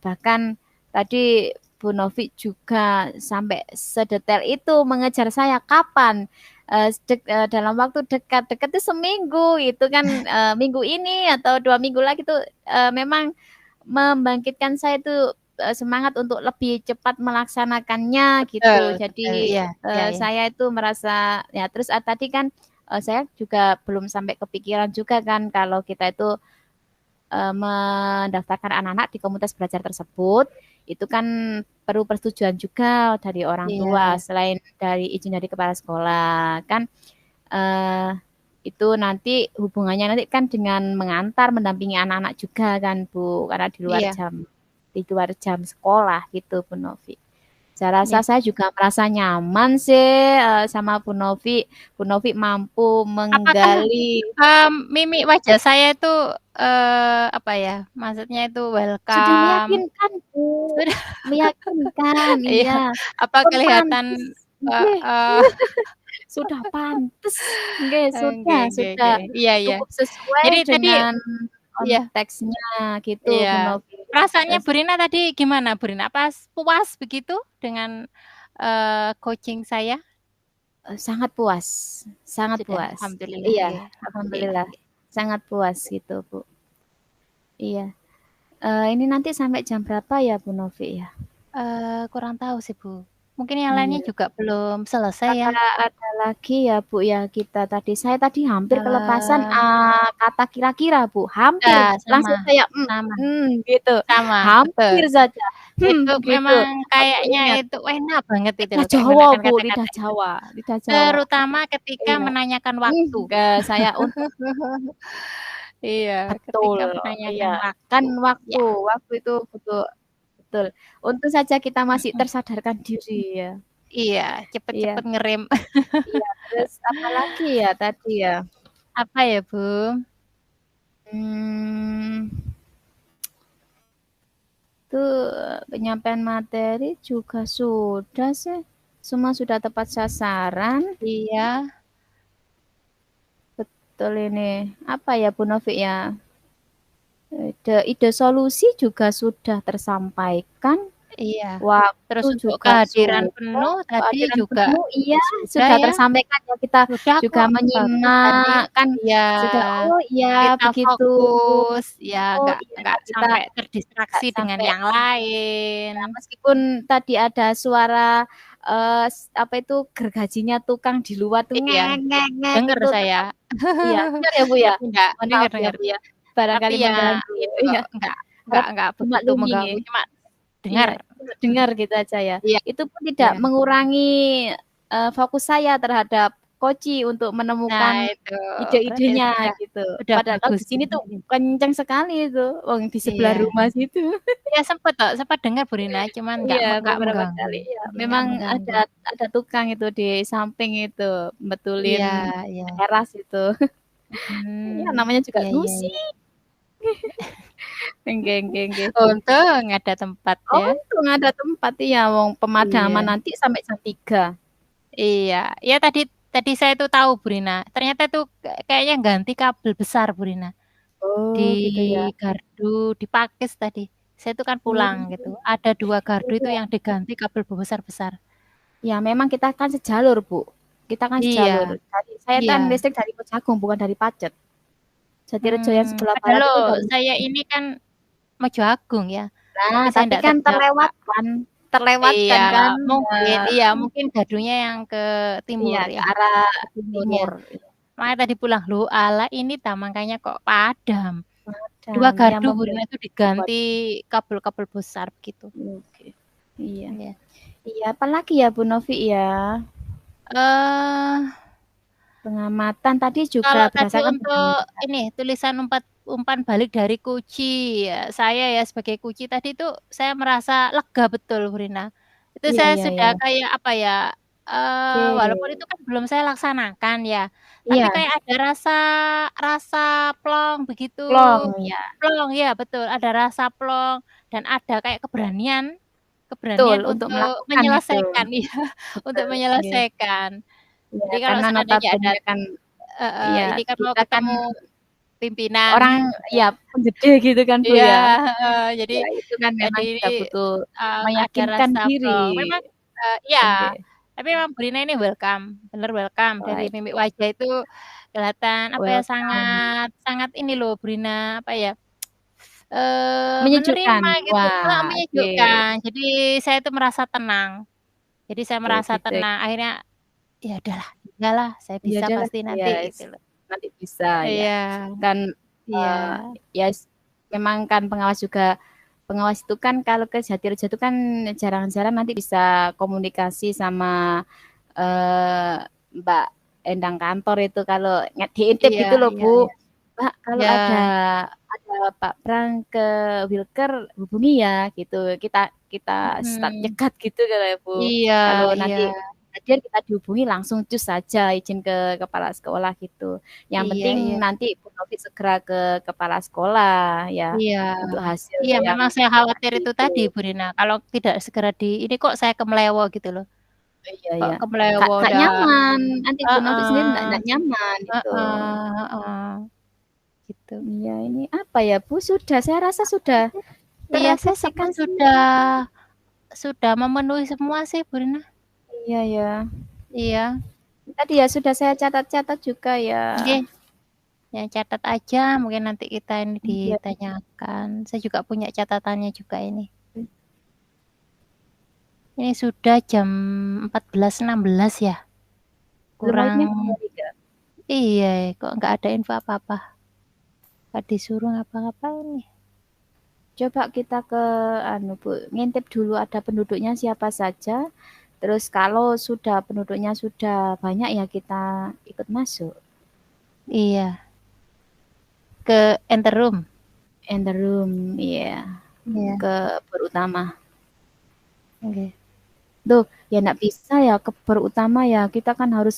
Bahkan tadi Bu Novi juga sampai sedetail itu mengejar saya kapan dalam waktu dekat-dekat itu seminggu itu kan minggu ini atau 2 minggu lagi tuh memang membangkitkan saya itu semangat untuk lebih cepat melaksanakannya betul, gitu. betul, Jadi iya, iya, iya, saya itu merasa ya terus tadi kan saya juga belum sampai kepikiran juga kan kalau kita itu mendaftarkan anak-anak di komunitas belajar tersebut, itu kan perlu persetujuan juga dari orang tua, iya, selain dari izin dari kepala sekolah. Kan eh, itu nanti hubungannya nanti kan dengan mengantar, mendampingi anak-anak juga kan Bu, karena iya, di luar jam sekolah gitu Bu Novi. Saya rasa Nih. saya juga merasa nyaman sih sama Bu Novi. Bu Novi mampu Apakah menggali. mimik wajah saya itu apa ya? Maksudnya itu Sudah welcome. meyakinkan, Bu. Sudah Meyakinkan, iya. iya. Apa Pun kelihatan pantes. Nggih, heeh. sudah pantes. Nggih, Oke oke oke. sudah Iya iya. cukup sesuai Jadi tadi dengan iya konteksnya gitu, Bu iya. Novi. Perasaannya Terus Bu Rina tadi gimana Bu Rina? Apa puas begitu dengan, coaching saya? Sangat puas, sangat Sudah, puas. alhamdulillah Iya, nggih, alhamdulillah alhamdulillah, nggih. sangat puas gitu, Bu. Iya. Ini nanti sampai jam berapa ya, Bu Novi ya? Kurang tahu sih Bu. Mungkin yang lainnya Iya. juga belum selesai ya? Ada lagi ya, Bu, ya, kita tadi. Saya tadi hampir kelepasan, Eee, kata kira-kira, Bu, hampir. sama Langsung saya, sama gitu. sama, betul. Hampir saja, Itu begitu. memang Aku kayaknya ingat itu enak banget itu lidah loh, kayak Jawa, menggunakan Bu, lidah kata-kata itu. Jawa, lidah Jawa. Terutama ketika Iya. menanyakan waktu. Saya untuk Iya, betul, ketika menanyakan iya. Kan waktu. waktu, Ya, waktu itu betul, betul. Untung saja kita masih mhm. tersadarkan diri ya. Iya, Iya, cepet-cepet ngerem. iya. Terus apalagi ya tadi ya? Apa ya, Bu? Hmm, itu penyampaian materi juga sudah sih. Semua sudah tepat sasaran. Iya Betul ini. Apa ya Bu Novi ya? Ide solusi juga sudah tersampaikan. iya. Waktu Terus untuk juga kehadiran sudah, penuh tadi kehadiran juga penuh iya sudah sudah ya, tersampaikan ya, kita sudah juga kok, bagus tadi. menyimak kan Iya, sudah, oh iya kita begitu. fokus, ya Oh iya nggak kita sampai nggak terdistraksi dengan sampai yang lain. ya meskipun tadi ada suara, apa itu, gergajinya tukang di luar tuh Iya, dengar itu saya. tetap iya, benar ya Bu ya? Tapi enggak Mohon maaf ya dengar. Bu ya, Tapi barangkali ya mengganggu itu iya, enggak harap enggak begitu dimaklumi. mengganggu, cuma Iya, dengar. dengar gitu aja ya. Iya Itu pun tidak iya. mengurangi, fokus saya terhadap Koci untuk Nah menemukan itu, berarti ide-idenya gitu. sudah Padahal kalau bagus di sini tuh ini. kenceng sekali itu, wong di sebelah Iya. rumah situ. Ya sempet kok, sempat dengar Bu Rina, cuman Iya, nggak beberapa mengganggu. kali ya. Iya, nggak Memang mengganggu. ada tukang itu di samping itu, betulin Iya iya. teras itu. Ya Mmm, namanya juga iya iya ngusik. iya. Nggih nggih nggih. Untung ada tempat ya. Untung ada tempat iya, wong pemadaman Iya. nanti sampai jam 3. Iya. Ya tadi tadi saya tuh tahu Bu Rina, ternyata itu kayaknya ganti kabel besar Bu Rina, di Oh gitu ya. gardu, di Pakis tadi. Saya tuh kan pulang Oh, gitu, ada 2 gardu itu iya. yang diganti kabel besar-besar. Ya memang kita kan sejalur, Bu. Kita kan sejalur. Iya Saya kan iya. listrik dari Pejagung bukan dari Pacet. Jatirejo yang sebelah Padahal barat itu loh dari saya ini kan Mojo Agung ya, nah, tapi saya tapi ndak kan terdampak. Iya, terlewatkan kan, mungkin gardunya yang ke timur iya ke ya, arah ke timurnya. timur. Makanya tadi pulang, "Loh alah ini ta makanya kok padam." 2 Padam, ya gardu Bu membuat Rina itu diganti kabel-kabel besar begitu. oke. Iya. Iya. Iya, apalagi ya Bu Novi ya? Eee, Pengamatan tadi juga kalau tadi berdasarkan untuk pengamatan. ini, tulisan umpan balik dari Kuci, ya saya ya sebagai Kuci tadi tuh saya merasa lega betul Bu Rina. Itu Iya saya iya iya. sudah kayak apa ya, walaupun Oke. itu kan belum saya laksanakan ya, tapi Iya, kayak ada rasa rasa plong begitu, plong ya. plong ya betul, ada rasa plong dan ada kayak keberanian Betul, keberanian untuk untuk melakukan itu. menyelesaikan iya, untuk Betul, nggih. menyelesaikan. Iya, Jadi kalau karena seandainya ada notabene kan heeh, iya, ini kan mau kita kan ketemu pimpinan. orang ya penggede gitu kan, Bu, Iya, ya. heeh, jadi Ya itu kan tadi memang ini, juga butuh ada meyakinkan rasa plong. diri. Memang iya, Nggih. tapi memang Bu Rina ini welcome, bener welcome, Wah, dari iya, mimik wajah itu kelihatan apa ya, welcome. sangat sangat ini loh Bu Rina, apa ya, Menyejukkan. menerima gitu Wah, oke. menyejukkan. Jadi saya itu merasa tenang. Jadi saya Oh, merasa gitu. tenang, akhirnya, ya udahlah, iyalah saya Ya bisa udahlah, pasti ya nanti gitu loh. nanti bisa ya. Iya Dan, iya ya memang kan pengawas itu kan kalau ke Jatirejo itu kan jarang-jarang nanti bisa komunikasi sama, Mbak Endang kantor itu kalau diintip iya gitu loh, iya Bu. iya. Pak, kalau ada Ya, Pak Pram ke Wilker hubungi ya gitu. Kita kita start mhm. nyegat gitu kalau ya, Bu. Iya Kalau iya nanti hadir kita dihubungi langsung cus saja izin ke kepala sekolah gitu. Yang iya penting iya nanti Bu Novi segera ke kepala sekolah ya iya. untuk hasil Iya, yang memang saya khawatir tadi itu itu. tadi, Bu Rina, kalau tidak segera ini kok saya kemelewo gitu loh, Iya kok ya. kemelewo Gak udah nyaman. Nanti Bu Novi sendiri heeh, nggak nyaman gitu. heeh heeh, gitu. Iya, ini apa ya, Bu? Sudah, saya rasa sudah Iya, saya semua terrefleksikan semua. sudah memenuhi semua sih, Bu Rina. Iya ya. Iya, Tadi ya sudah saya catat-catat juga ya. nggih, ya catat aja mungkin nanti kita ini Iya. ditanyakan. Saya juga punya catatannya juga ini. Ini sudah jam 14.16 ya? Belum balik Kurang nih Bu Rika. iya, kok nggak ada info apa-apa. Nggak disuruh ngapa-ngapain nih. Coba kita ke anu Bu, ngintip dulu ada penduduknya siapa saja. Terus kalau sudah penduduknya sudah banyak ya kita ikut masuk. Iya, ke enter room. Enter room, iya. Iya, Ke berutama. oke. Tuh, ya nggak bisa ya ke berutama ya. Kita kan harus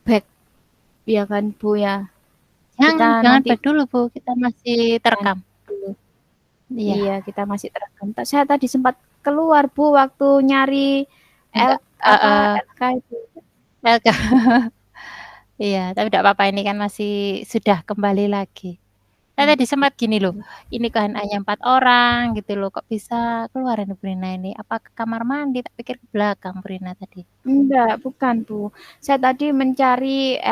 back ya kan Bu ya. Kita Jangan nanti back dulu, Bu, kita masih kan terekam. dulu. Iya, Iya, kita masih terekam. Saya tadi sempat keluar Bu waktu nyari L enggak apa heeh, LK itu. welcome. Iya, tapi tidak apa-apa ini kan masih sudah kembali lagi. Saya tadi sempat gini loh, ini kan hanya 4 orang gitu loh, kok bisa keluar ini Bu Rina ini? Apa ke kamar mandi? Tak pikir ke belakang Bu Rina tadi. Enggak, bukan Bu. Saya tadi mencari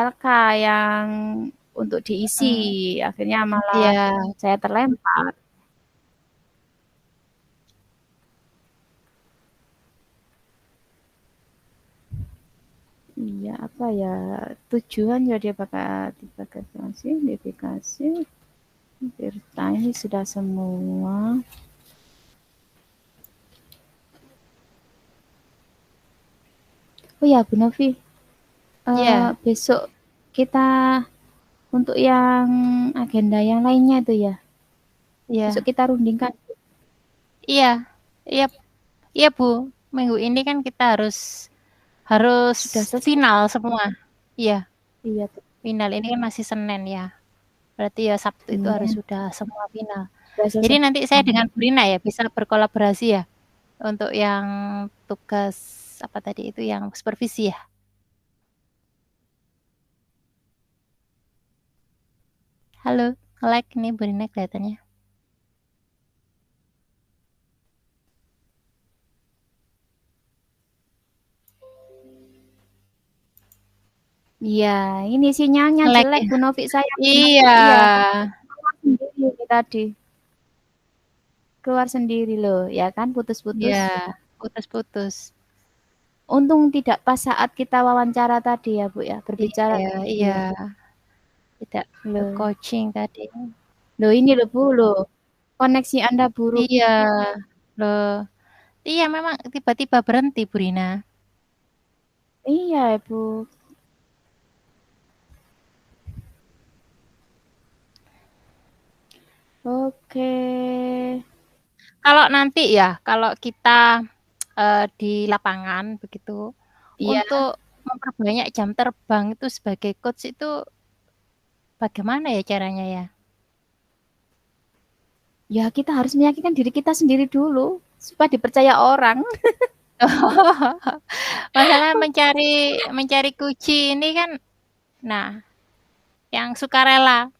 LK yang untuk diisi. Mhm, Akhirnya malah iya, saya terlempar. Iya, apa ya tujuan ya dia pakai diverifikasi, verifikasi, Tirta ini sudah semua. Oh ya, Bu Novi, iya, besok kita untuk yang agenda yang lainnya itu ya, besok iya, kita rundingkan. iya, iya, iya Bu, minggu ini kan kita harus harus Sudah selesai. final semua. Iya, Iya, final ini kan masih Senin ya. Berarti ya Sabtu itu harus Senin. sudah semua final. Sudah Jadi selesai. nanti saya dengan Bu Rina ya bisa berkolaborasi ya untuk yang tugas apa tadi itu yang supervisi ya. Halo, like nih Bu Rina kelihatannya. Iya, ini sinyalnya Like jelek ya. Bu Novi saya Iya. iya keluar sendiri ini tadi. Keluar sendiri loh, ya kan putus-putus. Iya, putus-putus. Untung tidak pas saat kita wawancara tadi ya Bu ya, berbicara Iya, tadi iya. ya. Tidak ke Loh, coaching tadi. loh ini loh Bu loh. Koneksi Anda buruk. Iya, loh. Iya memang tiba-tiba berhenti Bu Rina. Iya Bu. Oke. Kalau nanti ya, kalau kita di lapangan begitu, Iya, untuk memperbanyak jam terbang itu sebagai coach itu bagaimana ya caranya ya? ya kita harus meyakinkan diri kita sendiri dulu supaya dipercaya orang. Masalah mencari mencari kunci ini kan, nah yang sukarela.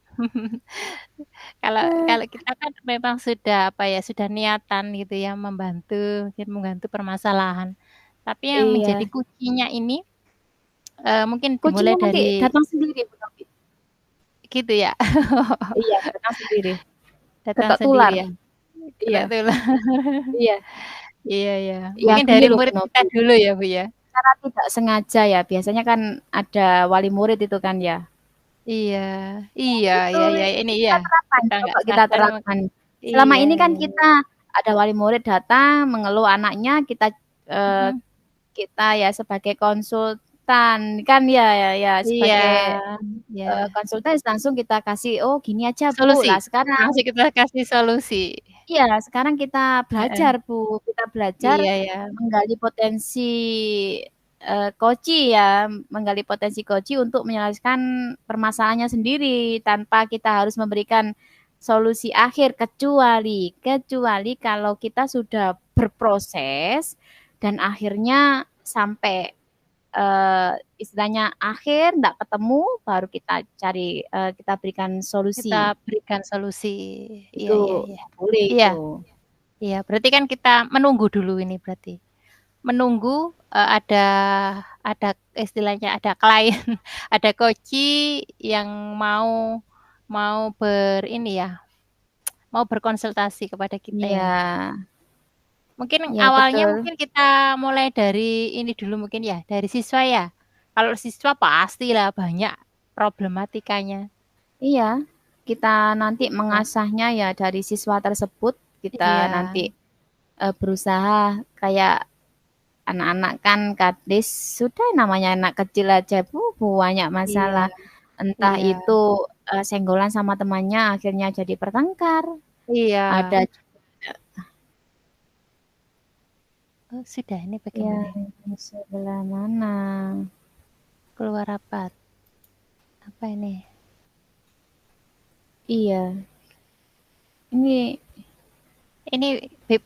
Kalau kalau kita kan memang sudah apa ya, sudah niatan gitu ya membantu, mungkin membantu permasalahan. Tapi yang menjadi Iya. kuncinya ini, mungkin dimulai Kuncinya nanti dari datang sendiri Bu Novi. gitu ya, Iya, datang sendiri. datang Ketok sendiri tular. ya, Iya, betul. iya. Iya iya, Ya mungkin gini dari loh Bu murid kita Novi, dulu ya, Bu, ya? secara tidak sengaja ya, biasanya kan ada wali murid itu kan ya. Iya iya Itu iya iya, ini iya, kita terapkan, kita nggak coba kita sadar terapkan. Selama iya ini kan iya, kita ada wali murid datang mengeluh anaknya, kita eh, mhm, kita ya sebagai konsul konsultan kan ya Iya, sebagai ya. konsultan langsung kita kasih, "Oh gini aja Bu." Solusi, Lah sekarang langsung kita kasih solusi. iya sekarang kita Heeh. belajar Bu, kita belajar Iya ya. menggali potensi, Koci ya, menggali potensi Koci untuk menyelesaikan permasalahannya sendiri tanpa kita harus memberikan solusi akhir kecuali kalau kita sudah berproses dan akhirnya sampai istilahnya akhir nggak ketemu baru kita cari kita berikan solusi. Kita berikan solusi. Iya Itu iya iya. boleh Iya itu. iya, berarti kan kita menunggu dulu ini berarti. Menunggu, ada istilahnya ada klien, ada coachee yang mau mau ini ya, mau berkonsultasi kepada kita Iya, ini. Mungkin iya awalnya betul. mungkin kita mulai dari ini dulu mungkin ya, dari siswa ya. Kalau siswa pastilah banyak problematikanya. Iya, kita nanti Iya. mengasahnya ya dari siswa tersebut, kita Iya nanti, berusaha kayak anak-anak kan kadis, sudah namanya anak kecil aja Bu, banyak iya masalah. Entah iya itu, senggolan sama temannya akhirnya jadi bertengkar, iya. ada Oh sudah, ini bagaimana ini? yang sebelah mana? Keluar rapat. Apa ini? Iya, ini Ini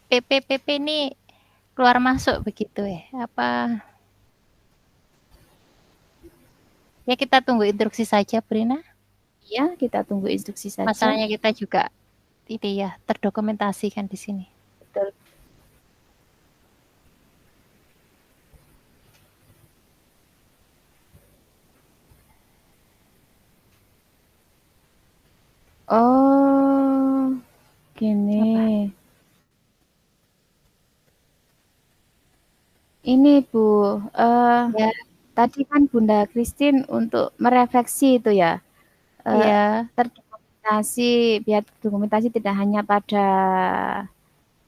PP ini keluar masuk begitu ya? Apa ya kita tunggu instruksi saja, Brina? ya kita tunggu instruksi saja. Masalahnya kita juga ini ya terdokumentasikan di sini. Betul. Oh, Apa? gini. Ini Bu, Ya, tadi kan Bunda Christine untuk merefleksi itu ya, eee, iya, terdokumentasi biar dokumentasi tidak hanya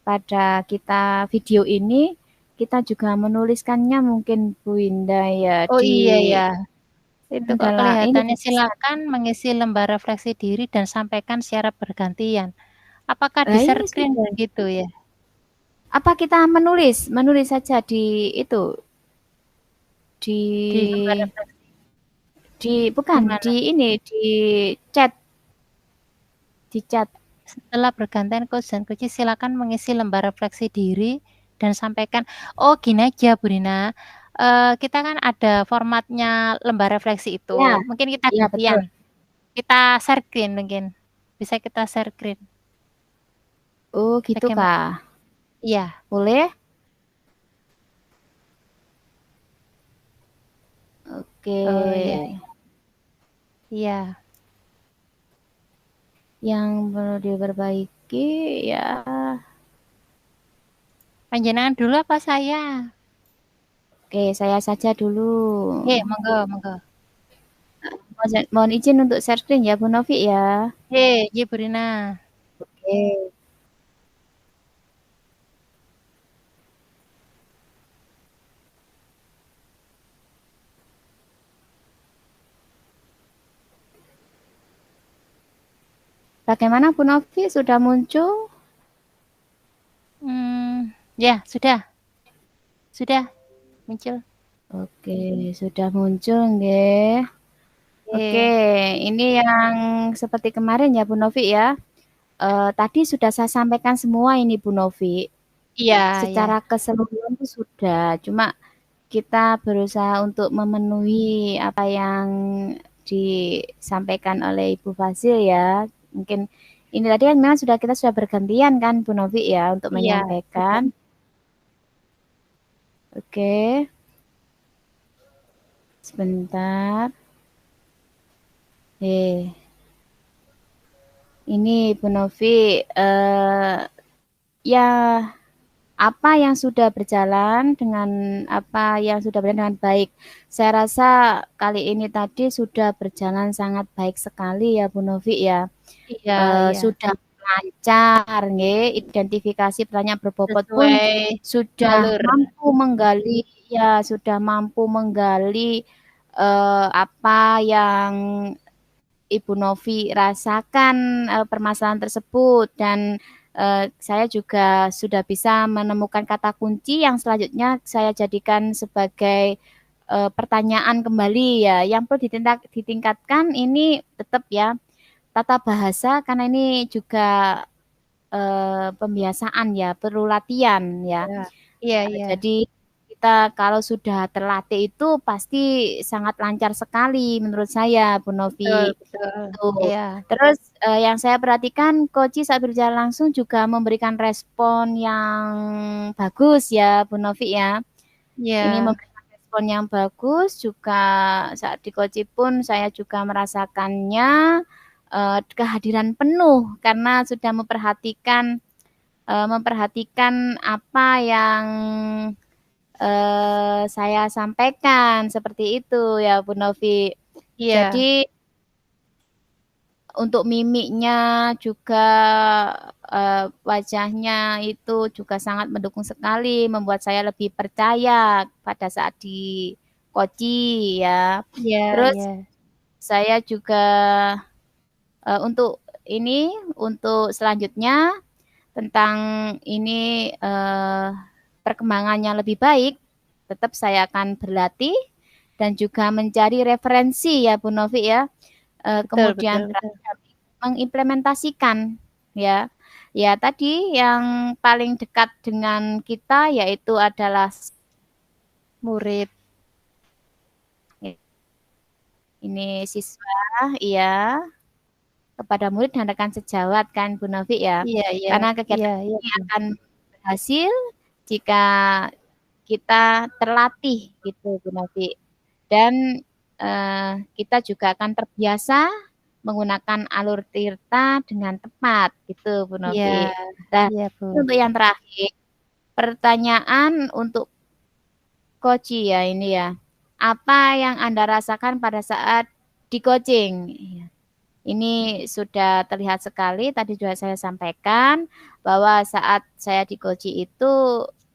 pada kita video ini, kita juga menuliskannya mungkin Bu Indah ya oh di iya ya. Itu kok dalam ini kelihatannya tulisan. silakan mengisi lembar refleksi diri dan sampaikan secara bergantian. Apakah Lah ini di-screen sudah. begitu ya? Apa kita menulis saja di itu, Di lembar di refleksi di bukan, mana? chat di chat. Setelah bergantian coach dan coach silakan mengisi lembar refleksi diri dan sampaikan. Oh gini aja Bu Rina, kita kan ada formatnya lembar refleksi itu, Ya, mungkin kita iya betul. gantian, kita share screen mungkin, bisa kita share screen, Oh gitu bagaimana? kah? Iya, Boleh? Oke. iya iya, Yang perlu diperbaiki ya. panjenengan dulu apa saya? Oke, saya saja dulu. Monggo monggo. Mohon izin untuk share screen ya Bu Novi ya. Iya Bu Rina. Oke. Bagaimana Bu Novi sudah muncul? Ya sudah muncul. Oke, sudah muncul nggih. Oke, Oke, ini yang seperti kemarin ya Bu Novi ya. Tadi sudah saya sampaikan semua ini Bu Novi. iya iya, Secara keseluruhan itu sudah, cuma kita berusaha untuk memenuhi apa yang disampaikan oleh Ibu Fasil ya. Mungkin ini tadi kan memang kita sudah bergantian kan Bu Novi ya untuk iya sudah. menyampaikan. Oke, sebentar. Ini Bu Novi, ya apa yang sudah berjalan dengan apa yang sudah berjalan dengan baik. Saya rasa kali ini tadi sudah berjalan sangat baik sekali ya Bu Novi ya. Iya iya, Sudah lancar nggih, identifikasi pertanyaan berbobot pun sesuai sudah jalur. mampu menggali ya sudah mampu menggali apa yang Ibu Novi rasakan permasalahan tersebut, dan saya juga sudah bisa menemukan kata kunci yang selanjutnya saya jadikan sebagai pertanyaan kembali ya. Yang perlu ditingkatkan ini tetap ya tata bahasa, karena ini juga pembiasaan ya, perlu latihan ya. Ya. Iya, iya. Jadi kita kalau sudah terlatih itu pasti sangat lancar sekali menurut saya, Bu Betul, Novi. betul. Tuh. Iya. Terus yang saya perhatikan Koci saat berjalan langsung juga memberikan respon yang bagus ya, Bu Novi ya. Ini Iya. memberikan respon yang bagus juga saat di Koci pun saya juga merasakannya kehadiran penuh karena sudah memperhatikan apa yang saya sampaikan seperti itu ya Bu Novi. Iya. Jadi untuk mimiknya juga wajahnya itu juga sangat mendukung sekali, membuat saya lebih percaya pada saat di Koci ya. Iya, Terus iya. saya juga untuk selanjutnya tentang ini perkembangannya lebih baik, tetap saya akan berlatih dan juga mencari referensi ya Bu Novi ya. Betul, betul, Kemudian betul. terakhir mengimplementasikan ya. Ya tadi yang paling dekat dengan kita yaitu adalah Murid. ini siswa, iya, kepada murid dan rekan sejawat kan Bu Novi ya. Iya, iya. Karena Iya, kegiatan iya, ini Bu. akan berhasil jika kita terlatih gitu Bu Novi. Dan kita juga akan terbiasa menggunakan alur tirta dengan tepat gitu Bu Iya, Novi. Nah, iya, Bu. untuk yang terakhir, pertanyaan untuk Koci ya ini ya. Apa yang Anda rasakan pada saat di coaching? Iya. Ini sudah terlihat sekali, tadi juga saya sampaikan bahwa saat saya di Koji itu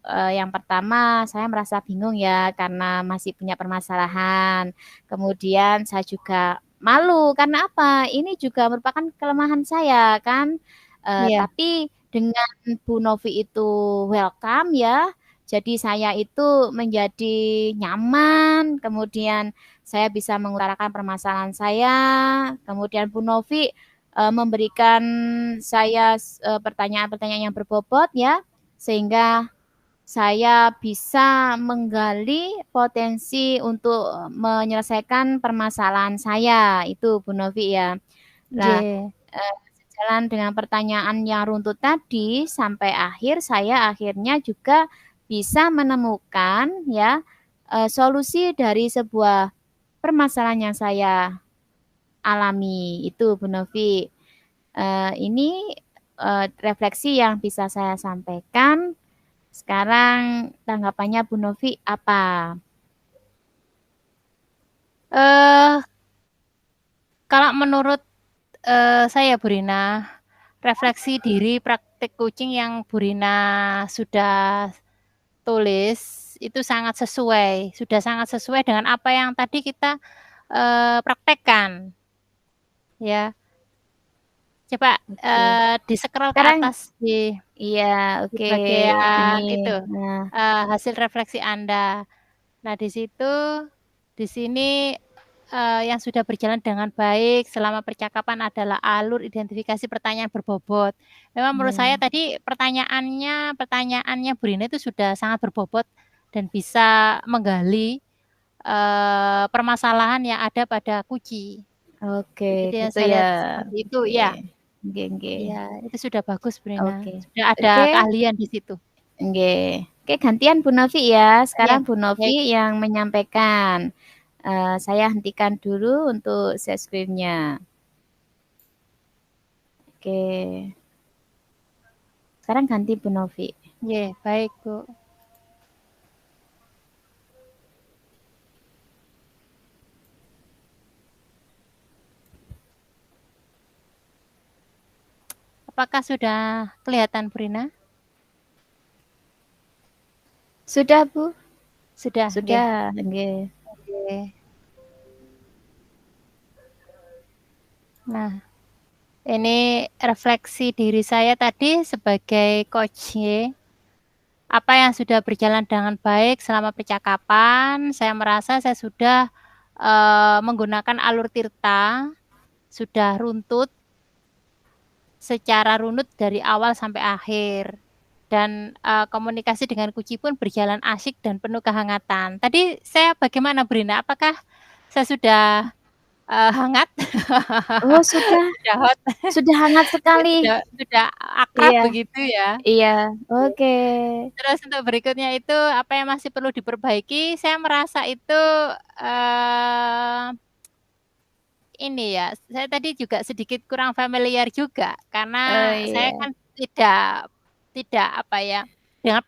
yang pertama saya merasa bingung ya karena masih punya permasalahan. Kemudian saya juga malu karena apa? Ini juga merupakan kelemahan saya kan. Iya. Tapi dengan Bu Novi itu welcome ya. Jadi saya itu menjadi nyaman, kemudian saya bisa mengutarakan permasalahan saya. Kemudian Bu Novi memberikan saya pertanyaan-pertanyaan yang berbobot ya, sehingga saya bisa menggali potensi untuk menyelesaikan permasalahan saya. Itu Bu Novi ya. Nah, Nggih. sejalan dengan pertanyaan yang runtut tadi sampai akhir saya akhirnya juga bisa menemukan ya solusi dari sebuah permasalahan yang saya alami itu Bu Novi. Ini refleksi yang bisa saya sampaikan. Sekarang tanggapannya Bu Novi apa? Eh, kalau menurut saya Bu Rina, refleksi diri praktik coaching yang Bu Rina sudah tulis itu sudah sangat sesuai dengan apa yang tadi kita praktekkan, ya. Coba Oke. di-scroll ke Sekarang atas iya, di oke. Ini bagian itu nah, hasil refleksi Anda. Nah, di sini yang sudah berjalan dengan baik selama percakapan adalah alur identifikasi pertanyaan berbobot. Memang menurut saya iya. tadi pertanyaannya Bu Rina itu sudah sangat berbobot dan bisa menggali permasalahan yang ada pada kuci. Oke, Jadi yang gitu saya ya. lihat seperti itu, Oke. ya. Oke, oke. Iya, itu sudah bagus Bu Rina. Oke. Sudah ada Oke. keahlian di situ. Oke. Oke, gantian Bu Novi ya. Ya, Sekarang Bu baik. Novi yang menyampaikan. Saya hentikan dulu untuk share screen-nya. Oke. Sekarang ganti Bu Novi. Ya, baik Bu. Apakah sudah kelihatan Bu Rina? Sudah Bu? Sudah, nggih. Sudah, nggih. Oke. Nah, ini refleksi diri saya tadi sebagai coach nggih. Apa yang sudah berjalan dengan baik selama percakapan, saya merasa saya sudah, menggunakan alur tirta, sudah runtut secara runut dari awal sampai akhir. Dan, komunikasi dengan kuci pun berjalan asyik dan penuh kehangatan. Tadi saya bagaimana, Brina? Apakah saya sudah, hangat? Oh, sudah Sudah hot? sudah hangat Ya sekali. sudah akrab Iya, begitu ya? iya, oke. Terus untuk berikutnya itu apa yang masih perlu diperbaiki, saya merasa itu, eee, ini ya, saya tadi juga sedikit kurang familiar juga Oh, karena saya iya. kan tidak tidak apa ya, dengan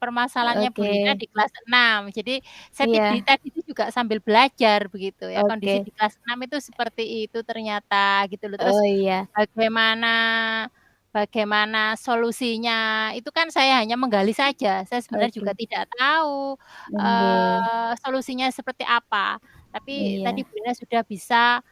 permasalahannya Bu Rina Oke. di kelas 6. Jadi saya Iya, tadi itu juga sambil belajar begitu ya, kondisi oke. di kelas 6 itu seperti itu ternyata gitu loh. Terus Oh, iya, bagaimana bagaimana solusinya, itu kan saya hanya menggali saja, saya sebenarnya juga oke. tidak tahu, Nggih, solusinya seperti apa. Tapi tadi iya. Bu Rina sudah bisa,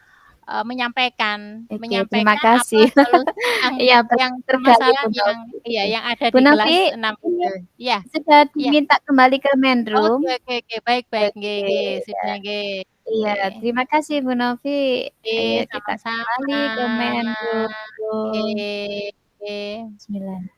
menyampaikan Oke, terima menyampaikan apa kasih. solusi Iya, yang tergali Bu permasalahan yang Novi. iya, yang ada Bu di Novi, kelas 6 ini itu. Iya, sudah iya. diminta kembali ke main Oke room. oke oke, baik baik, Oke, nggih nggih, ya. sudah nggih, Iya, nggih. terima kasih Bu Novi. Ayo Oke, kita sama-sama. kembali ke main room. Oke oke. Bismillah.